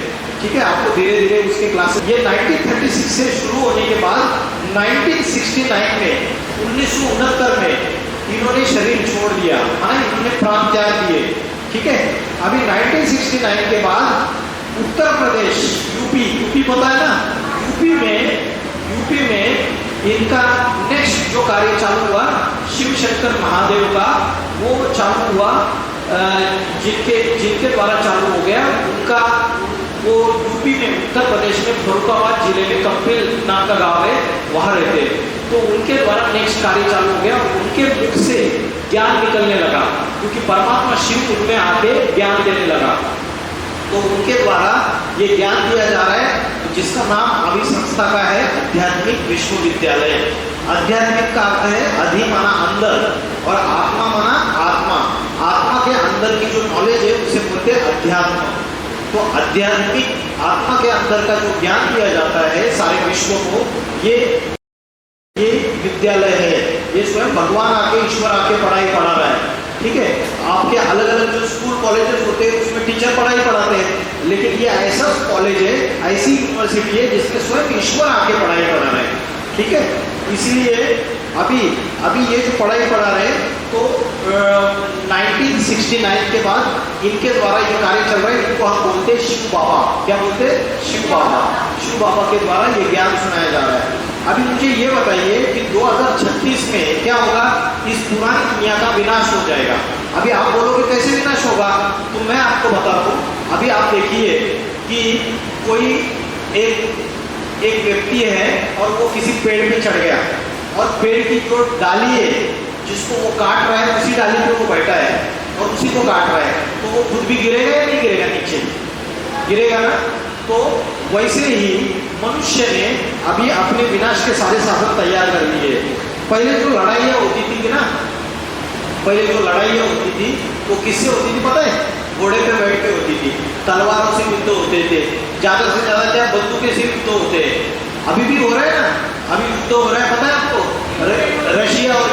ठीक है, आपको धीरे धीरे उसके क्लासेस। ये 1936 से शुरू होने के बाद 1969 में 1969 में इन्होंने शरीर छोड़ दिया, इन्होंने प्राण त्याग दिए, ठीक है। अभी 1969 के बाद उत्तर प्रदेश यूपी पता है ना, यूपी में इनका नेक्स्ट जो कार्य चालू हुआ शिव शंकर महादेव का, वो चालू हुआ, जिनके द्वारा चालू हो गया उनका, वो यूपी में उत्तर प्रदेश में फरुखाबाद जिले में कपिल नाम का गांव है, वहां रहते हैं। तो उनके द्वारा नेक्स्ट कार्य चालू हो गया, उनके मुख से ज्ञान निकलने लगा क्योंकि परमात्मा शिव उनमें आके ज्ञान देने लगा। तो उनके द्वारा ये ज्ञान दिया जा रहा है जिसका नाम अभी संस्था का है आध्यात्मिक विश्वविद्यालय। आध्यात्मिक का अर्थ है अधि माना अंदर और आत्मा माना आत्मा। आत्मा के अंदर की जो नॉलेज है उसे बोलते हैं अध्यात्म। तो आध्यात्मिक आत्मा के अंदर का जो ज्ञान दिया जाता है सारे विश्व को, ये विद्यालय है। ये स्वयं भगवान आके, ईश्वर आके पढ़ाई पढ़ा रहा है, ठीक है। आपके अलग अलग जो स्कूल कॉलेजेस होते हैं उसमें टीचर पढ़ाई पढ़ाते हैं, लेकिन ये ऐसा कॉलेज है, ऐसी यूनिवर्सिटी है जिसमें स्वयं ईश्वर आके पढ़ाई पढ़ा रहे हैं, ठीक है। इसलिए अभी ये जो पढ़ाई पढ़ा रहे हैं तो 1969 के बाद इनके द्वारा ये कार्य चल रहा है। इनको हम बोलते हैं शिव बाबा। क्या बोलते हैं? शिव बाबा के द्वारा ये ज्ञान सुनाया जा रहा है। अभी मुझे ये बताइए कि 2036 में क्या होगा? इस पुरानी दुनिया का विनाश हो जाएगा। अभी आप बोलोगे कैसे विनाश होगा, तो मैं आपको बता दूं। अभी आप देखिए कि कोई एक व्यक्ति है और वो किसी पेड़ पे चढ़ गया और पेड़ की जो डाली है जिसको वो काट रहा है उसी डाली पे वो बैठा है और उसी को काट रहा है, तो वो खुद भी गिरेगा या नहीं गिरेगा? नीचे गिरेगा ना। तो वैसे ही मनुष्य ने अभी अपने विनाश के सारे साधन तैयार कर लिए। पहले जो लड़ाइयाँ होती थी ना, वो किससे होती थी पता है? घोड़े पे बैठ के होती थी, तलवारों से युद्ध होते थे, ज्यादा से ज्यादा क्या बंदूकें से युद्ध होते हैं। अभी भी हो रहा है ना, अभी युद्ध हो रहा है, पता है आपको? रशिया और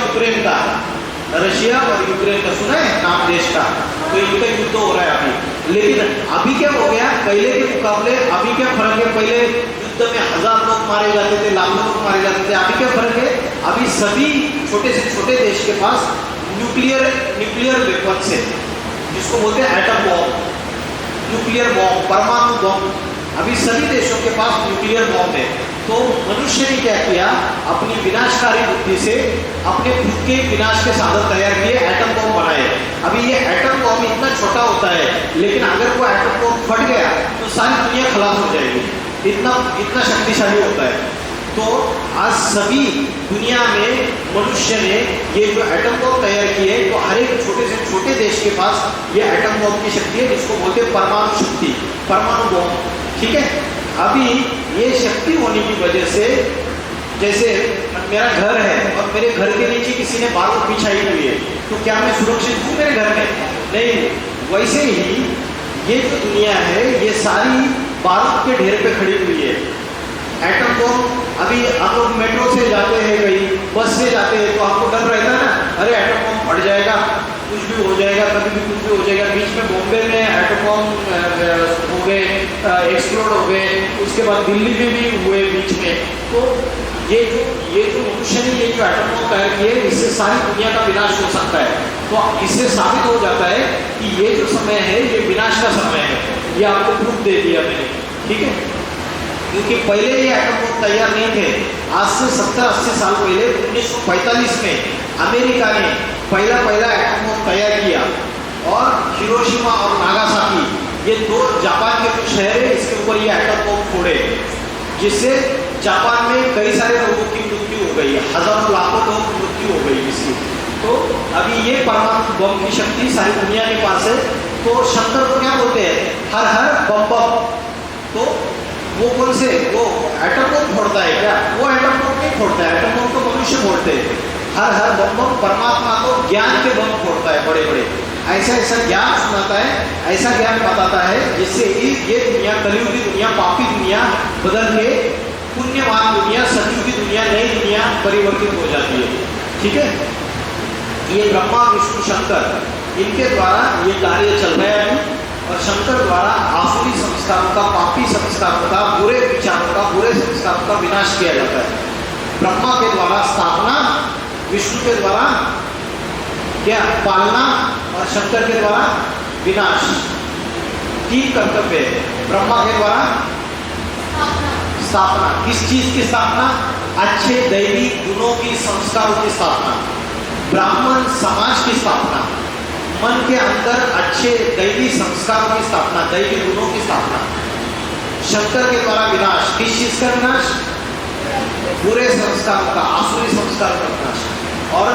यूक्रेन का सुना है नाम देश का? तो इनका युद्ध हो रहा है अभी। लेकिन अभी क्या हो गया पहले के मुकाबले? अभी क्या फर्क है? पहले युद्ध में 1000 लोग मारे जाते थे, लाखों लोग मारे जाते थे। अभी क्या फर्क है? अभी सभी छोटे से छोटे देश के पास न्यूक्लियर वेपन्स है, जिसको बोलते हैं एटम बॉम्ब, न्यूक्लियर बॉम्ब, परमाणु बॉम्ब। अभी सभी देशों के पास न्यूक्लियर बॉम्ब है। तो मनुष्य ने क्या किया? अपनी विनाशकारी बुद्धि से अपने खुद के विनाश के साधन तैयार किए, एटम बॉम्ब बनाए। अभी ये एटम बॉम्ब इतना छोटा होता है, लेकिन अगर वो एटम बॉम्ब फट गया तो सारी दुनिया खलास हो जाएगी, इतना शक्तिशाली होता है। तो आज सभी दुनिया में मनुष्य ने ये जो एटम बॉम्ब तैयार किए, तो हर एक छोटे से छोटे देश के पास ये एटम बॉम्ब की शक्ति है, जिसको बोलते हैं परमाणु शक्ति, परमाणु बॉम्ब, ठीक है। अभी ये शक्ति होने की वजह से, जैसे मेरा घर है और मेरे घर के नीचे किसी ने बारूद बिछाई हुई है, तो क्या मैं सुरक्षित हूँ मेरे घर में? नहीं। वैसे ही ये जो दुनिया है ये सारी बारूद के ढेर पे खड़ी हुई है। एटम बॉम्ब, अभी हम लोग मेट्रो से जाते हैं, कहीं बस से जाते हैं, तो आपको डर रहता है ना, अरे एटम फट जाएगा, कुछ भी हो जाएगा, कभी भी कुछ भी हो जाएगा। बीच में बॉम्बे में एटम बम हो गए, एक्सप्लोड हो गए, उसके बाद दिल्ली में भी हुए बीच में। तो ये जो मनुष्य ने ये जो एटम बम तैयार किए, इससे सारी दुनिया का विनाश हो सकता है। तो इससे साबित हो जाता है कि ये जो समय है ये विनाश का समय है। ये आपको प्रूफ दे दिया मैंने, ठीक है। क्योंकि पहले ये एटम बम तैयार नहीं थे। आज से 70-80 साल पहले 1945 में अमेरिका ने पहला एटम बम तैयार किया, और हिरोशिमा और नागासाकी ये दो जापान के कुछ शहर है, इसके ऊपर ये एटम बम फोड़े, जिससे जापान में कई सारे लोगों की मृत्यु हो गई, हजारों लाखों लोगों की मृत्यु हो गई इसकी। तो अभी ये परमाणु बम की शक्ति सारी दुनिया के पास है। तो शंकर को क्या बोलते हैं? हर हर बम बम। तो वो कौन से, वो एटम बम फोड़ता है क्या? वो एटम बम नहीं फोड़ता है, एटम बम तो मनुष्य फोड़ते हैं। हर हर बम बम परमात्मा को ज्ञान के बम फोड़ता है, बड़े बड़े ऐसा ज्ञान सुनाता है, ऐसा ज्ञान बताता है, जिससे ये दुनिया, कलयुगी दुनिया, पापी दुनिया बदल के पुण्यवान दुनिया, सतयुगी दुनिया, नई दुनिया परिवर्तित हो जाती है, ठीक है। ये ब्रह्मा विष्णु शंकर इनके द्वारा ये कार्य चल रहा है अभी, और शंकर द्वारा आसुरी संस्कारों का, पापी संस्कारों का, बुरे विचारों का, बुरे संस्कारों का विनाश किया जाता है। ब्रह्मा के द्वारा स्थापना, विष्णु के द्वारा क्या पालना, और शंकर के द्वारा विनाश। तीन कर्तव्य है। ब्रह्मा के द्वारा स्थापना, किस चीज की स्थापना? अच्छे दैवी गुणों की, संस्कारों की स्थापना। ब्राह्मण समाज की स्थापना, मन के अंदर अच्छे दैवी संस्कारों की स्थापना, दैवी गुणों की स्थापना। शंकर के द्वारा विनाश, किस चीज का विनाश? बुरे संस्कारों का, आसुरी संस्कारों का विनाश। और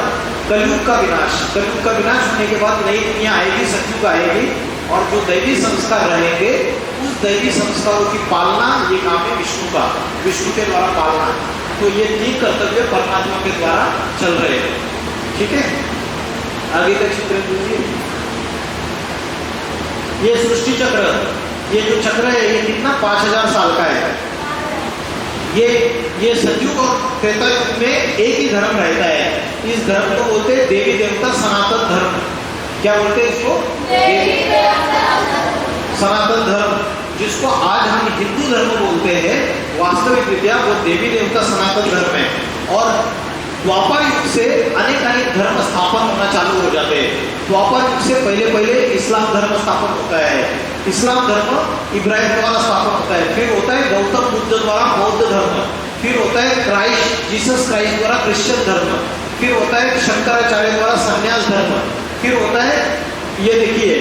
कलयुग का विनाश, कलयुग का विनाश होने के बाद नई दुनिया आएगी, सतयुग आएगी, और जो दैवी संस्कार रहेंगे उस दैवी संस्कारों की पालना, ये काम है विष्णु का, विष्णु के द्वारा पालना। तो ये तीन कर्तव्य परमात्मा के द्वारा चल रहे हैं, ठीक है। आगे का चित्र दीजिए। ये सृष्टि चक्र, ये जो चक्र है ये कितना 5000 साल का है। ये सतयुग और त्रेता युग में एक ही धर्म रहता है। इस धर्म को बोलते हैं देवी देवता सनातन धर्म। क्या बोलते हैं इसको? सनातन धर्म, जिसको आज हम हिंदू धर्म बोलते हैं। वास्तविक विद्या वो देवी देवता सनातन धर्म है। और द्वापर युग से अनेक धर्म स्थापन होना चालू हो जाते हैं। द्वापर युग से पहले इस्लाम धर्म स्थापन होता है। इस्लाम धर्म इब्राहिम द्वारा स्थापन होता है। फिर होता है गौतम बुद्ध द्वारा बौद्ध धर्म। फिर होता है क्राइस्ट, जीसस क्राइस्ट द्वारा क्रिश्चियन धर्म। फिर होता है शंकराचार्य द्वारा संन्यास धर्म। फिर होता है, ये देखिए,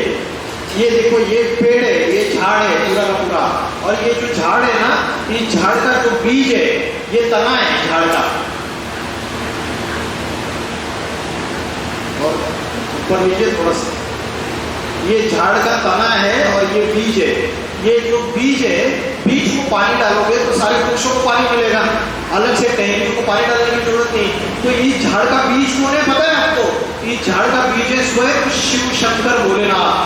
ये देखो, ये पेड़ है, ये झाड़ है पूरा का पूरा, और ये जो झाड़ है ना, इस झाड़ का जो बीज है, ये तना है झाड़ का, और ऊपर नीचे थोड़ा सा, ये झाड़ का तना है और ये बीज है। ये जो बीज है, बीज को पानी डालोगे तो सारे वृक्षों को पानी मिलेगा, अलग से टहनियों को पानी डालने की जरूरत नहीं। तो इस झाड़ का बीज कौन है पता है आपको? इस झाड़ का बीज है स्वयं शिव शंकर भोलेनाथ,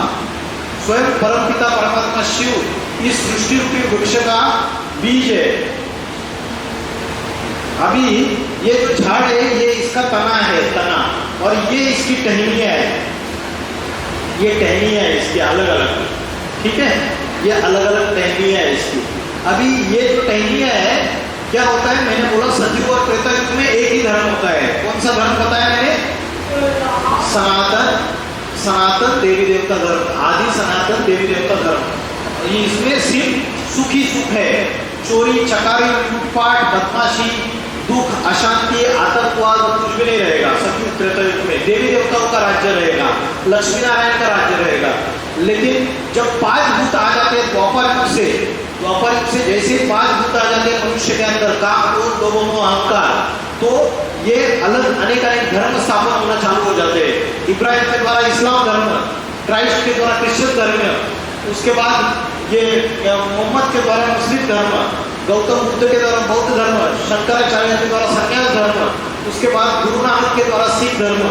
स्वयं परमपिता परमात्मा शिव इस सृष्टि रूपी वृक्ष का बीज है। अभी ये जो झाड़ है ये इसका तना है, तना, और ये इसकी टहनियां है। ये टहनियां है इसकी अलग अलग, ठीक है, ये अलग अलग टहनियां है इसकी। अभी ये जो टहनियां है क्या होता है? मैंने बोला सतयुग और त्रेता युग में एक ही धर्म होता है। कौन सा धर्म बताया मैंने? सनातन देवी देवता धर्म, आदि सनातन देवी देवता धर्म। इसमें सिर्फ सुख ही सुख है। चोरी चकारी लूटपाट बदमाशी दुख अशांति आतंकवाद कुछ भी नहीं रहेगा। सतयुग त्रेता युग में देवी देवताओं का राज्य रहेगा, लक्ष्मी नारायण का राज्य रहेगा। लेकिन जब 5 भूत आ जाते हैं द्वापर युग से जैसे 5 भूत आ जाते हैं मनुष्य के अंदर, काम क्रोध लोभ मोह अहंकार, तो ये अलग अनेक धर्म स्थापन होना चालू हो जाते हैं। इब्राहिम के द्वारा इस्लाम धर्म, क्राइस्ट के द्वारा क्रिश्चियन धर्म, उसके बाद ये मोहम्मद के द्वारा मुस्लिम धर्म, गौतम बुद्ध के द्वारा बौद्ध धर्म, शंकराचार्य के द्वारा संन्यास धर्म, उसके बाद गुरु नानक के द्वारा सिख धर्म,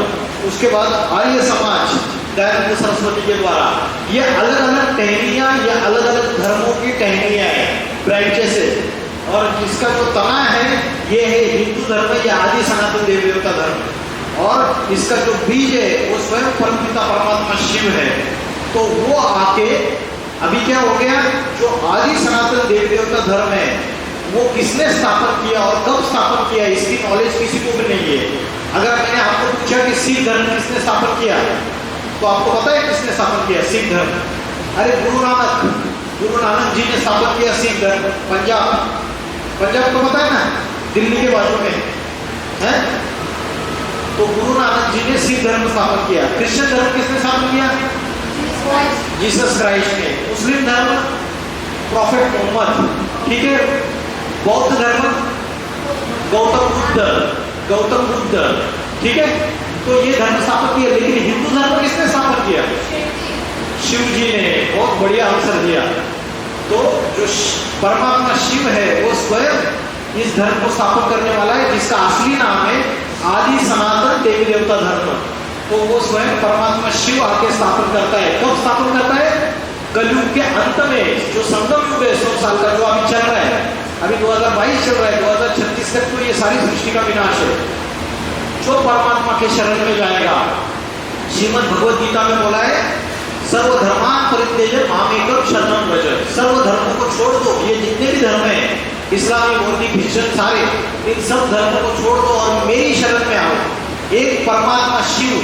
उसके बाद आर्य समाज दयानंद सरस्वती के द्वारा। ये अलग अलग टहनियां, ये अलग अलग धर्मों की टहनियां हैं, ब्रांचेस है। और जिसका जो तना है ये है हिंदू धर्म, ये आदि सनातन देवी देवता धर्म। और इसका जो बीज है वो स्वयं परमपिता परमात्मा शिव है। तो वो आके अभी क्या हो गया, जो आदि सनातन देवी देवता धर्म है वो किसने स्थापन किया और कब स्थापन किया इसकी नॉलेज किसी को भी नहीं है। अगर मैंने आपको पूछा कि सिख धर्म किसने स्थापन किया, तो आपको पता है किसने स्थापन किया सिख धर्म? अरे गुरु नानक जी ने स्थापन किया सिख धर्म। पंजाब तो पता है ना, दिल्ली के बाजू में है। तो गुरु नानक जी ने सिख धर्म स्थापन किया। क्रिश्चियन धर्म किसने स्थापन किया? जीसस क्राइस्ट ने। मुस्लिम धर्म प्रॉफेट मोहम्मद, ठीक है। बौद्ध धर्म गौतम बुद्ध, ठीक है। तो ये धर्म स्थापन किया। लेकिन हिंदू धर्म किसने स्थापन किया? शिव जी ने। बहुत बढ़िया आंसर दिया। तो जो परमात्मा शिव है वो स्वयं इस धर्म को स्थापन करने वाला है, जिसका असली नाम है आदि सनातन देवी देवता धर्म। तो वो स्वयं परमात्मा शिव आके स्थापन करता है। कब स्थापन करता है? कलयुग के अंत में, जो संगम युग है 100 साल का जो अभी चल रहा है, अभी 2022 चल रहा है, 2036 तक तो ये सारी सृष्टि का विनाश है। जो परमात्मा के शरण में जाएगा, श्रीमद् भगवद गीता में बोला है सर्वधर्मान परित्यज्य मामेकम शरणं व्रज। सर्व धर्मों को छोड़ दो, ये जितने भी धर्म है, इस्लामी, बौद्ध, क्रिश्चियन, सारे, इन सब धर्मों को छोड़ दो और मेरी शरण में आओ। एक परमात्मा शिव,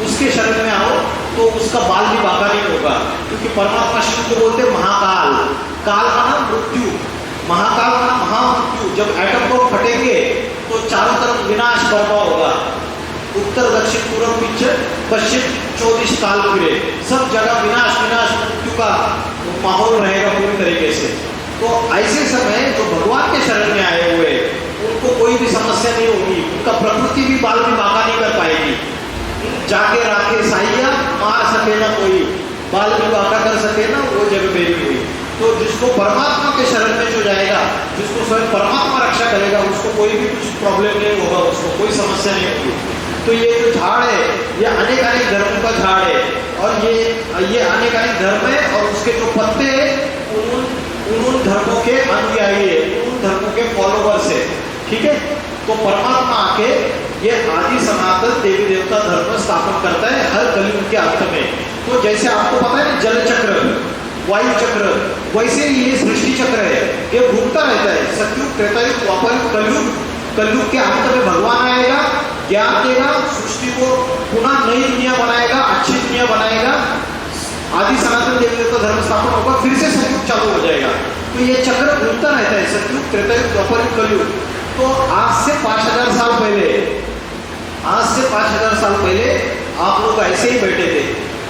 उसके शरण में आओ तो उसका बाल भी बाका नहीं होगा। क्योंकि परमात्मा शिव को बोलते महाकाल। काल का नाम मृत्यु, महाकाल का नाम महामृत्यु। जब एटम बम फटेंगे तो चारों तरफ विनाश बर्पा होगा। उत्तर दक्षिण पूर्व पश्चिम 24 काल फिरे, सब जगह विनाश मृत्यु का माहौल रहेगा पूरी तरीके से। तो ऐसे समय जो भगवान के शरण में आए हुए उनको कोई भी समस्या नहीं होगी। उनका प्रकृति भी बाल भी बाका नहीं कर पाएगी। जाके राके साइया मार सके ना कोई, बाल भी बाका कर सके ना वो जगह मेरी हुई। तो जिसको परमात्मा के शरण में जो जाएगा, जिसको स्वयं परमात्मा रक्षा करेगा, उसको कोई भी कुछ प्रॉब्लम नहीं होगा, उसको कोई समस्या नहीं होगी। तो ये जो झाड़ है ये अनेक धर्मों का झाड़ है और ये अनेक धर्म है और उसके जो पत्ते उन धर्मों के अनुयायी है, उन धर्मों के फॉलोवर्स है, ठीक है। तो परमात्मा आके ये आदि सनातन देवी देवता धर्म स्थापन करता है हर कलयुग के अंत में। तो जैसे आपको पता है जल चक्र, वायु चक्र, वैसे ही ये सृष्टि चक्र है, ये घूमता रहता है। सतयुग, त्रेतायुग, द्वापर, कलयुग के अंत में भगवान आएगा, ज्ञान देगा, सृष्टि को पुनः नई दुनिया बनाएगा, अच्छी दुनिया बनाएगा, आदि सनातन देवी देवता धर्म स्थापन होगा, फिर से सतयुग चालू हो जाएगा। तो ये चक्र घूमता रहता है, सतयुग, त्रेतायुग, द्वापर, कलयुग। तो आज से 5000 साल पहले आप लोग ऐसे ही बैठे थे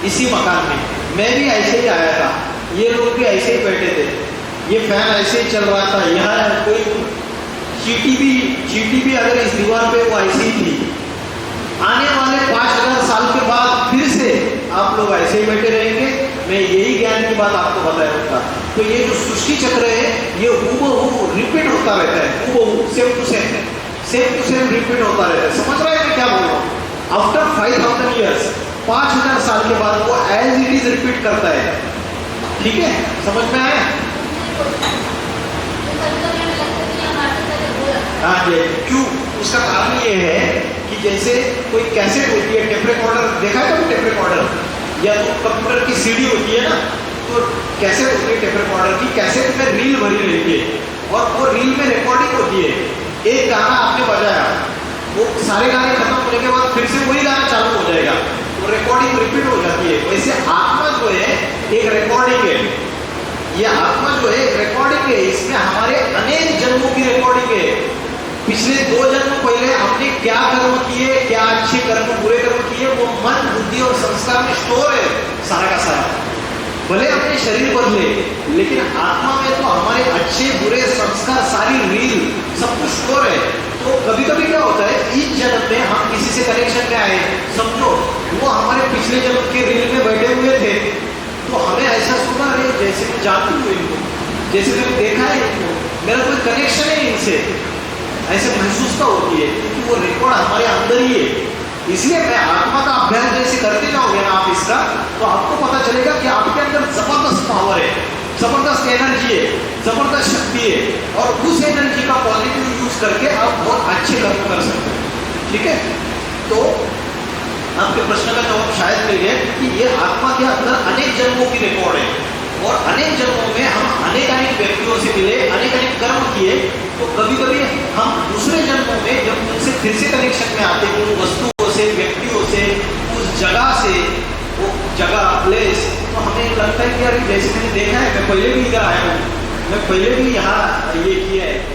इसी मकान में, मैं भी ऐसे ही आया था, ये लोग भी ऐसे ही बैठे थे, ये फैन ऐसे ही चल रहा था। यहाँ कोई चीटी भी अगर इस दीवार पे वो ऐसी ही थी। आने वाले 5000 साल के बाद फिर से आप लोग ऐसे ही बैठे रहेंगे। मैं यही ज्ञान की बात आपको बताया होता। तो ये जो सृष्टि चक्र है ये हूबहू रिपीट होता रहता है, हूबहू सेम टू सेम रिपीट होता रहता है। समझ रहे हैं मैं क्या बोल रहा हूँ? आफ्टर 5000 ईयर्स, 5000 साल के बाद वो एज इट इज रिपीट करता है, ठीक है। समझ में आया? हाँ जी। क्यों? उसका कारण ये है कि जैसे कोई कैसेट होती है, टेप रिकॉर्डर देखा है तो टेप रिकॉर्डर, या तो कंप्यूटर की सीडी होती है ना, तो कैसेट होती है टेप रिकॉर्डर की, कैसेट में रील भरी रहती है और वो रील में रिकॉर्डिंग होती है। एक गाना आपने बजाया, वो सारे गाने खत्म होने के बाद फिर से वही गाना चालू हो जाएगा, वो रिकॉर्डिंग रिपीट हो जाती है। वैसे आत्मा जो है एक रिकॉर्डिंग है, ये आत्मा जो है एक रिकॉर्डिंग है, इसमें हमारे अनेक जन्मों की रिकॉर्डिंग है। पिछले 2 जन्म पहले हमने क्या कर्म किए, क्या अच्छे कर्म, बुरे कर्म किए, वो मन, बुद्धि और संस्कार में स्टोर है सारा का सारा। भले अपने शरीर बदले, लेकिन आत्मा में तो हमारे अच्छे बुरे संस्कार, सारी रील, सब कुछ स्टोर है। तो कभी कभी क्या होता है, इस जन्म में हम किसी से कनेक्शन में आए, समझो वो हमारे पिछले जन्म के रील में बैठे हुए थे, तो हमें ऐसा सुना रहे जैसे मैं जानती हूँ इनको, जैसे मैंने देखा है इनको, मेरा कोई कनेक्शन है इनसे, ऐसे महसूस तो होती है क्योंकि वो रिकॉर्ड हमारे अंदर ही है। इसलिए मैं आत्मा का अभ्यास जैसे करते जाओगे ना आप इसका, तो आपको पता चलेगा कि आपके अंदर जबरदस्त पावर है, जबरदस्त एनर्जी है, जबरदस्त शक्ति है, और उस एनर्जी का पॉजिटिव यूज करके आप बहुत अच्छे कर्म कर सकते हैं, ठीक है। तो आपके प्रश्न का जवाब शायद मिल गया कि ये आत्मा के अंदर अनेक जन्मों की रिकॉर्ड है और अनेक जन्मों में हम अनेक व्यक्तियों से मिले, अनेक कर्म किए, तो कभी कभी हम दूसरे जन्मों में जब उनसे फिर से कनेक्शन में आते हैं, उन वस्तुओं से, व्यक्तियों से, उस जगह से, वो जगह प्लेस, तो हमें लगता है कि यार जैसे मैंने देखा है, मैं पहले भी इधर आया हूँ, मैं पहले भी यहाँ ये किया है,